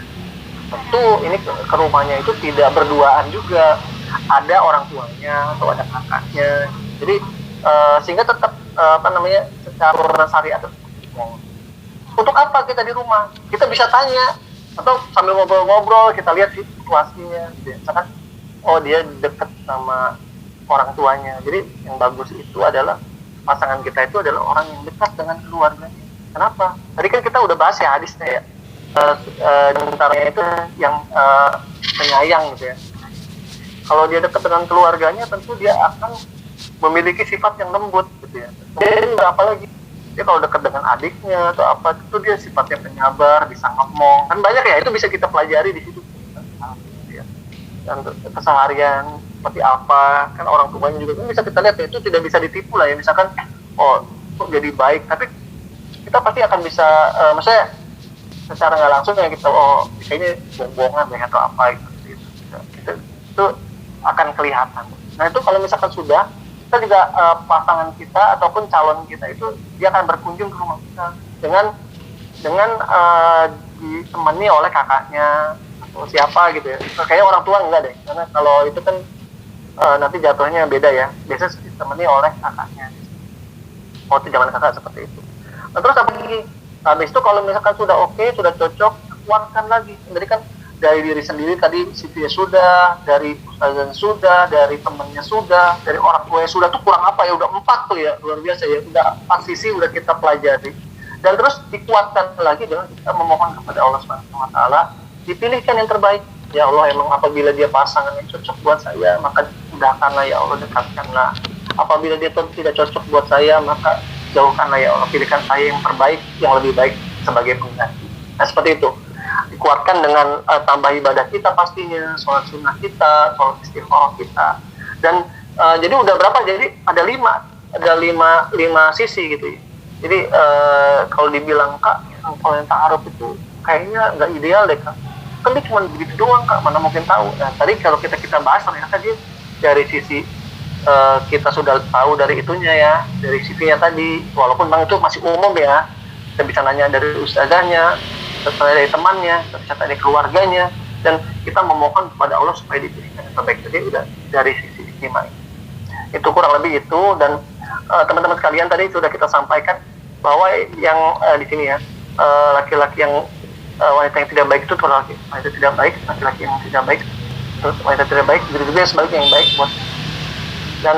Tentu ini ke rumahnya itu tidak berduaan juga. Ada orang tuanya atau ada kakaknya. Jadi sehingga tetap secara syariat untuk apa kita di rumah? Kita bisa tanya atau sambil ngobrol-ngobrol kita lihat situasinya. Misalkan dia dekat sama orang tuanya. Jadi yang bagus itu adalah pasangan kita itu adalah orang yang dekat dengan keluarganya. Kenapa? Tadi kan kita udah bahas ya hadisnya ya. Antaranya itu yang penyayang gitu ya. Kalau dia dekat dengan keluarganya tentu dia akan memiliki sifat yang lembut gitu ya. Jadi apa lagi? Dia kalau dekat dengan adiknya atau apa itu dia sifatnya penyabar, bisa ngomong. Kan banyak ya, itu bisa kita pelajari di situ. Ya. Dan keseharian seperti apa, kan orang tuanya juga kan bisa kita lihat ya, itu tidak bisa ditipu lah ya. Misalkan kok jadi baik, tapi kita pasti akan bisa maksudnya secara nggak langsung ya kita kayaknya bohongan ya atau apa gitu. Itu akan kelihatan. Nah itu kalau misalkan sudah kita juga pasangan kita ataupun calon kita itu dia akan berkunjung ke rumah kita dengan ditemani oleh kakaknya atau siapa gitu ya. Kayaknya orang tua enggak deh, karena kalau itu kan nanti jatuhnya beda ya. Biasanya ditemani oleh kakaknya. Waktu zaman kakak seperti itu. Nah, terus apa lagi? Habis itu kalau misalkan sudah oke, sudah cocok, kuatkan lagi. Jadi kan dari diri sendiri tadi CV sudah, dari ustazah sudah, dari temennya sudah, dari orang tua sudah, tuh kurang apa ya, udah 4 tuh ya, luar biasa ya, udah 4 sisi udah kita pelajari. Dan terus dikuatkan lagi dengan kita memohon kepada Allah SWT, dipilihkan yang terbaik. Ya Allah, emang apabila dia pasangan yang cocok buat saya, maka mudahkanlah ya Allah, dekatkanlah. Apabila dia tidak cocok buat saya, maka jauhkanlah ya Allah, pilihkan saya yang terbaik, yang lebih baik sebagai pengganti. Nah seperti itu. Dikuatkan dengan tambah ibadah kita pastinya, sholat sunnah kita, sholat istighfar kita, dan jadi udah berapa? Jadi ada 5 sisi gitu ya. Jadi kalau dibilang kak, kalau yang ta'aruf itu kayaknya nggak ideal deh kak. Kan dia cuma begitu doang kak, mana mungkin tahu. Nah tadi kalau kita bahas ternyata dia dari sisi kita sudah tahu dari itunya ya, dari CV-nya tadi, walaupun bang itu masih umum ya, kita bisa nanya dari ustazahnya, dari temannya, bisa tanya keluarganya, dan kita memohon kepada Allah supaya diberikan yang terbaik. Jadi udah dari sisi iman. Itu kurang lebih itu, dan teman-teman sekalian tadi sudah kita sampaikan bahwa yang di sini ya, laki-laki yang wanita yang tidak baik itu wanita tidak baik, laki-laki yang tidak baik, terus wanita tidak baik, begitu juga sebaliknya yang baik buat. Dan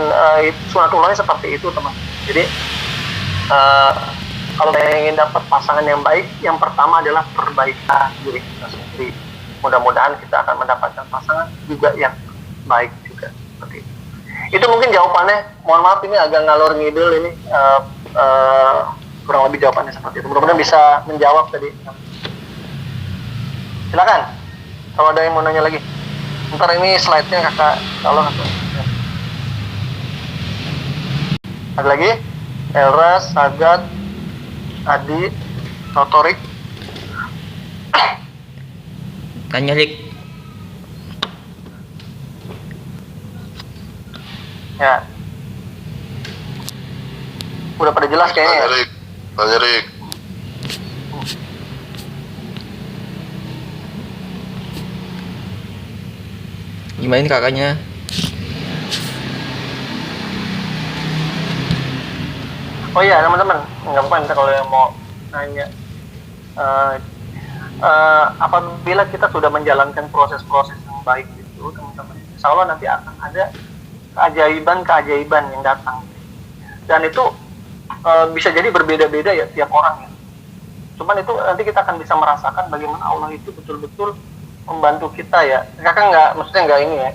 sunatullahnya seperti itu teman. Jadi kalau ingin dapat pasangan yang baik, yang pertama adalah perbaikan diri kita sendiri. Mudah-mudahan kita akan mendapatkan pasangan juga yang baik juga seperti itu. Itu mungkin jawabannya. Mohon maaf ini agak ngalor ngidul ini, kurang lebih jawabannya seperti itu. Mudah-mudahan bisa menjawab tadi. Silakan. Kalau ada yang mau nanya lagi. Ntar ini slide-nya kakak tolong atau. Ada lagi? Elras, Sagat, Adi, Torik. Tanya Rik. Ya. Udah pada jelas kayaknya. Tanya Rik. Gimana kakaknya? Oh iya teman-teman, nggak apa-apa kalau yang mau nanya. Eh, Apabila kita sudah menjalankan proses-proses yang baik itu, teman-teman, insya Allah nanti akan ada keajaiban-keajaiban yang datang. Dan itu bisa jadi berbeda-beda ya tiap orang ya. Cuman itu nanti kita akan bisa merasakan bagaimana Allah itu betul-betul membantu kita ya. Kakak maksudnya nggak ini ya,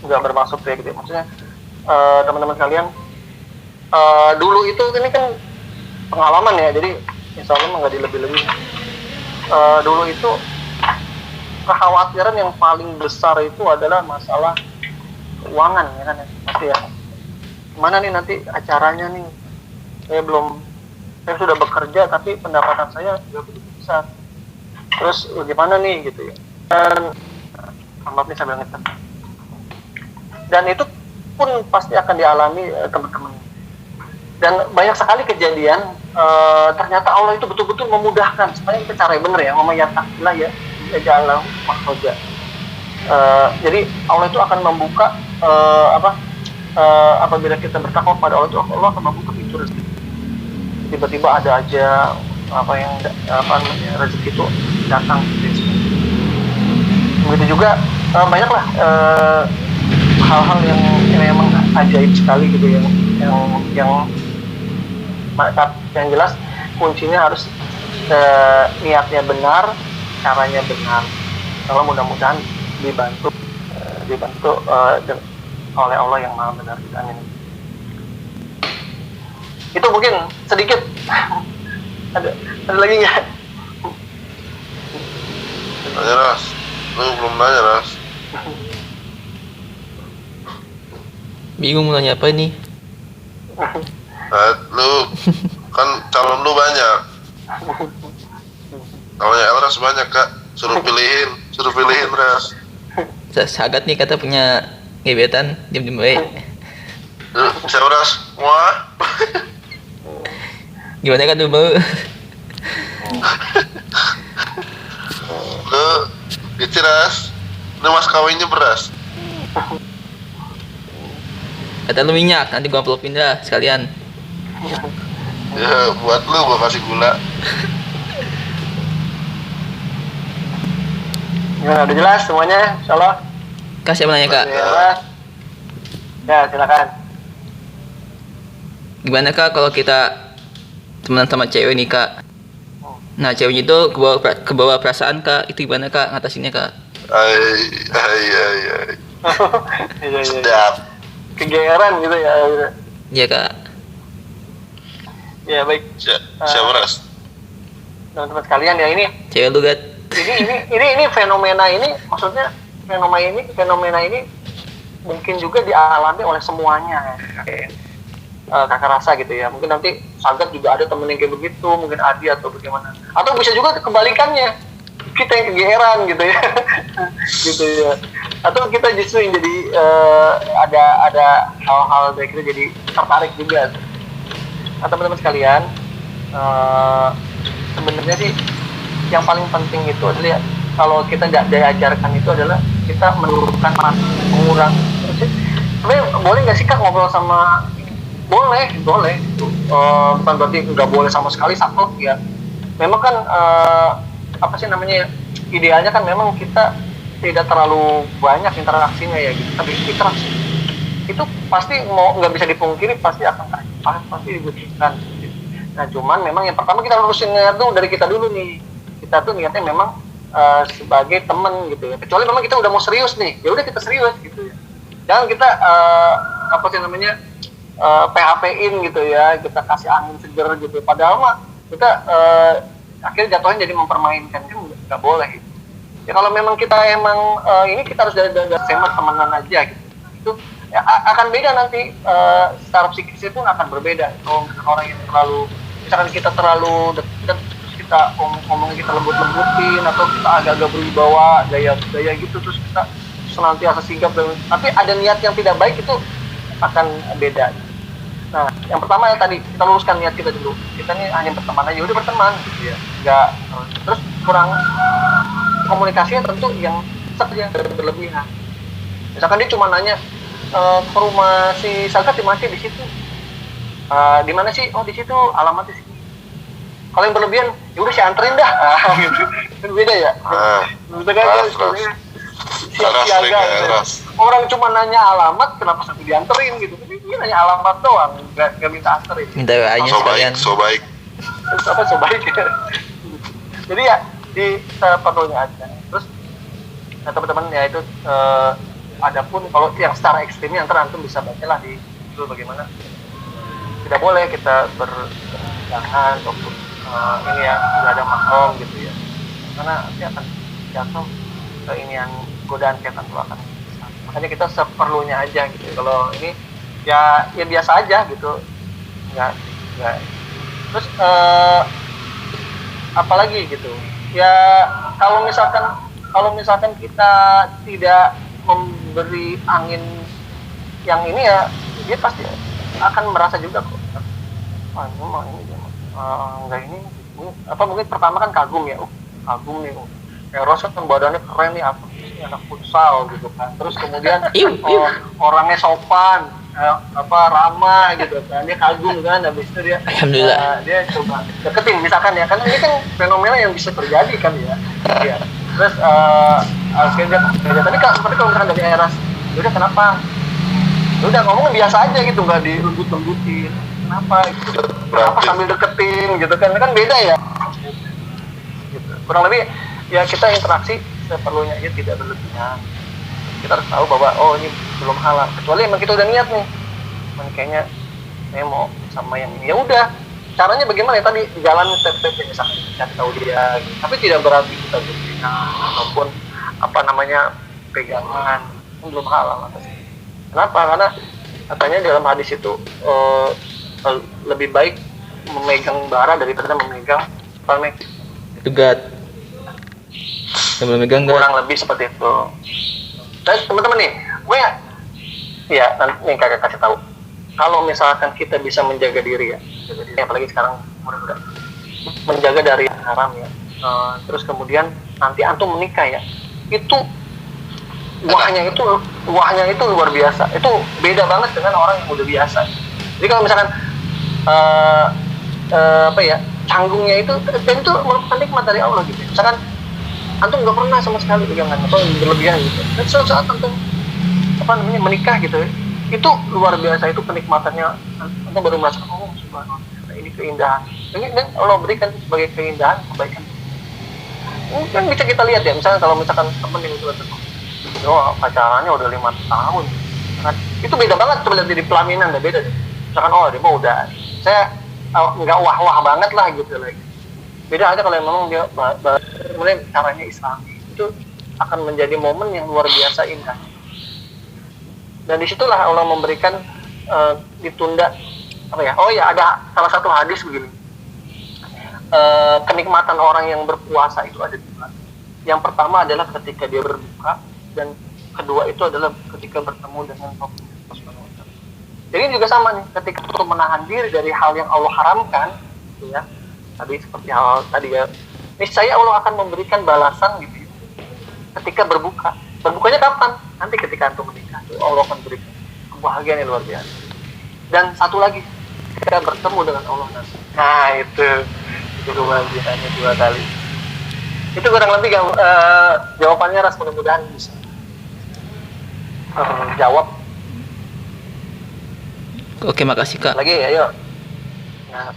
nggak bermaksud kayak gitu. Maksudnya teman-teman sekalian, dulu itu ini kan pengalaman ya, jadi insya Allah nggak dilebih-lebih. Dulu itu kekhawatiran yang paling besar itu adalah masalah keuangan ya kan ya, pasti ya. Gimana nih nanti acaranya nih? Saya sudah bekerja tapi pendapatan saya nggak begitu besar. Terus bagaimana nih gitu ya? Dan maaf nih saya bilang itu. Dan itu pun pasti akan dialami teman-teman. Dan banyak sekali kejadian ternyata Allah itu betul-betul memudahkan supaya kita cara benar ya, Mama yatakillah ya, jalan makhraja. Jadi Allah itu akan membuka apabila kita bertakwa pada Allah itu Allah akan membuka pintu rezeki. Tiba-tiba ada aja rezeki itu datang. Begitu juga banyaklah hal-hal yang memang ajaib sekali gitu yang jelas kuncinya harus niatnya benar, caranya benar. Kalau mudah-mudahan dibantu oleh Allah yang Maha Benar. Amin. Itu mungkin sedikit. ada lagi nggak? Nanya Ras, lu belum nanya Ras. Bingung mau nanya apa nih? Lu kan calon lu banyak. Calonnya Elras banyak kak, suruh pilihin Ras. Sagat nih kata punya gebetan, diam-diam baik. Siapa Ras? Wah. Gimana kan lu mau? Lu gitu Ras. Lu mas kawinnya beras. Kata lu minyak, nanti gua upload pindah sekalian. Ya buat lu gua kasih gula. Gimana, udah jelas semuanya? Insyaallah. Kasih apa nanya kak? Ya silakan. Gimana kak kalau kita temenan sama cewek nih kak? Nah ceweknya itu kebawa perasaan kak, itu gimana kak ngatasinnya kak? Iya. Iya. Sedap. Kegeeran gitu ya. Iya kak. Ya baik. Siapa Ras? Teman-teman sekalian ya, ini Cewek lu gat. ini fenomena ini, maksudnya fenomena ini mungkin juga dialami oleh semuanya ya. Kakak rasa gitu ya, mungkin nanti Sagat juga ada temen yang kayak begitu, mungkin Adi atau bagaimana, atau bisa juga kebalikannya, kita yang kegeeran gitu ya. Gitu ya, atau kita justru yang jadi ada hal-hal dari kita jadi tertarik juga. Nah, teman-teman sekalian, sebenarnya sih yang paling penting itu adalah kalau kita diajarkan itu adalah kita menurunkan mengurangi. Sebenarnya boleh nggak sih kak ngobrol sama? Boleh. Bukan berarti nggak boleh sama sekali saklek ya. Memang kan idealnya kan memang kita tidak terlalu banyak interaksinya ya gitu. Tapi interaksi itu pasti nggak bisa dipungkiri, pasti dibutuhkan. Nah cuman memang yang pertama kita lurusin tuh dari kita dulu nih. Kita tuh niatnya memang sebagai teman gitu ya. Kecuali memang kita udah mau serius nih, ya udah kita serius gitu ya. Jangan kita PHP-in gitu ya, kita kasih angin seger gitu. Padahal mah kita akhirnya jatuhnya jadi mempermainkan, kan nggak boleh gitu. Ya kalau memang kita ini kita harus dari SMA temenan aja gitu. Itu ya, akan beda nanti secara psikisnya pun akan berbeda. Kalau orang yang misalkan kita terlalu dekat, kita ngomongnya kita lembut-lembutin atau kita agak-agak berwibawa gaya gitu, terus kita senantiasa sigap, tapi ada niat yang tidak baik, itu akan beda. Nah, yang pertama ya tadi kita luruskan niat kita dulu. Kita ini hanya berteman aja, udah berteman gitu ya. Enggak terus kurang komunikasinya tentu yang saja berlebihan. Misalkan dia cuma nanya ke rumah si Sagat di situ. Di mana sih? Oh di situ, alamatnya sih. Kalau yang berlebihan, ya udah saya anterin dah. Gitu. Kan beda ya. Misalkan siaga. Orang cuma nanya alamat, kenapa sampai dianterin gitu? Tapi dia nanya alamat doang, nggak minta anterin. Minta WA-nya sekalian. So baik. So baik. Jadi ya di perlunya aja. Terus teman-teman ya itu adapun kalau yang secara ekstrimnya ntar antum bisa bacalah di itu bagaimana tidak boleh kita berjangan ataupun ini ya tidak ada mahram gitu ya, karena nanti akan jatuh ke ini yang godaan setan itu akan. Makanya kita seperlunya aja gitu. Kalau ini ya biasa aja gitu, nggak. Terus apalagi gitu ya, kalau misalkan kita tidak memberi angin yang ini ya, dia pasti akan merasa juga kok, enggak ini apa, mungkin pertama kan kagum ya, kagum nih, Eros kan badannya keren nih, apa ini anak futsal gitu kan, terus kemudian orangnya sopan, ramah gitu kan, dia kagum kan, habis itu dia Alhamdulillah. dia coba deketin misalkan ya, kan ini kan fenomena yang bisa terjadi kan ya. Terus akhirnya tapi kalau misalkan dari Eros, udah kenapa? Udah ngomong biasa aja gitu, nggak dilembut-lembutin. Kenapa? Gitu. Kenapa sambil deketin gitu kan beda ya. Gitu. Kurang lebih ya kita interaksi seperlunya aja, tidak berlebihan. Kita harus tahu bahwa ini belum halal. Kecuali emang kita udah niat nih, kayaknya saya mau sama yang ini. Ya udah. Caranya bagaimana ya, tadi jalan step-stepnya, misalnya cari tahu dia, gitu. Tapi tidak berarti kita berzina ataupun pegangan, belum halal. Kenapa? Karena katanya dalam hadis itu lebih baik memegang bara daripada memegang Tugat. Yang memegang kurang lebih seperti itu. Dan teman-teman nih, gue nanti nih kakak kasih tahu. Kalau misalkan kita bisa menjaga diri ya, apalagi sekarang mudah-mudah menjaga dari yang haram ya. Terus kemudian nanti antum menikah ya, itu wahnya itu luar biasa. Itu beda banget dengan orang yang udah biasa. Jadi kalau misalkan canggungnya itu, dan itu merupakan nikmat dari Allah gitu. Misalkan antum nggak pernah sama sekali pegangan atau berlebihan gitu, dan suatu saat antum menikah gitu, itu luar biasa, itu kenikmatannya. Antum baru merasakan, subhanallah, ini keindahan. Ini Allah berikan sebagai keindahan, kebaikan. Mungkin bisa kita lihat ya, misalnya kalau misalkan temen yang itu pacarannya udah 5 tahun, kan? Itu beda banget coba lihat di pelaminan, udah beda deh. Misalkan dia mau udah, saya nggak wah banget lah gitu lagi. Beda aja kalau memang dia mulai caranya Islami, itu akan menjadi momen yang luar biasa indah. Dan disitulah Allah memberikan ditunda ada salah satu hadis begini, kenikmatan orang yang berpuasa itu ada 2. Yang pertama adalah ketika dia berbuka, dan kedua itu adalah ketika bertemu dengan Allah Subhanahu wa Ta'ala. Jadi juga sama nih, ketika itu menahan diri dari hal yang Allah haramkan, gitu ya. Tadi seperti hal tadi ya, niscaya Allah akan memberikan balasan gitu ya. Ketika berbuka, berbukanya kapan? Nanti ketika antum menikah, Allah akan berikan kebahagiaan yang luar biasa. Dan satu lagi, ketika bertemu dengan Allah nanti. Nah itu kebahagiaannya 2 kali. Itu kurang lebih jawabannya, Ras, mudah-mudahan bisa jawab. Oke, makasih Kak. Lagi ayo. Nah,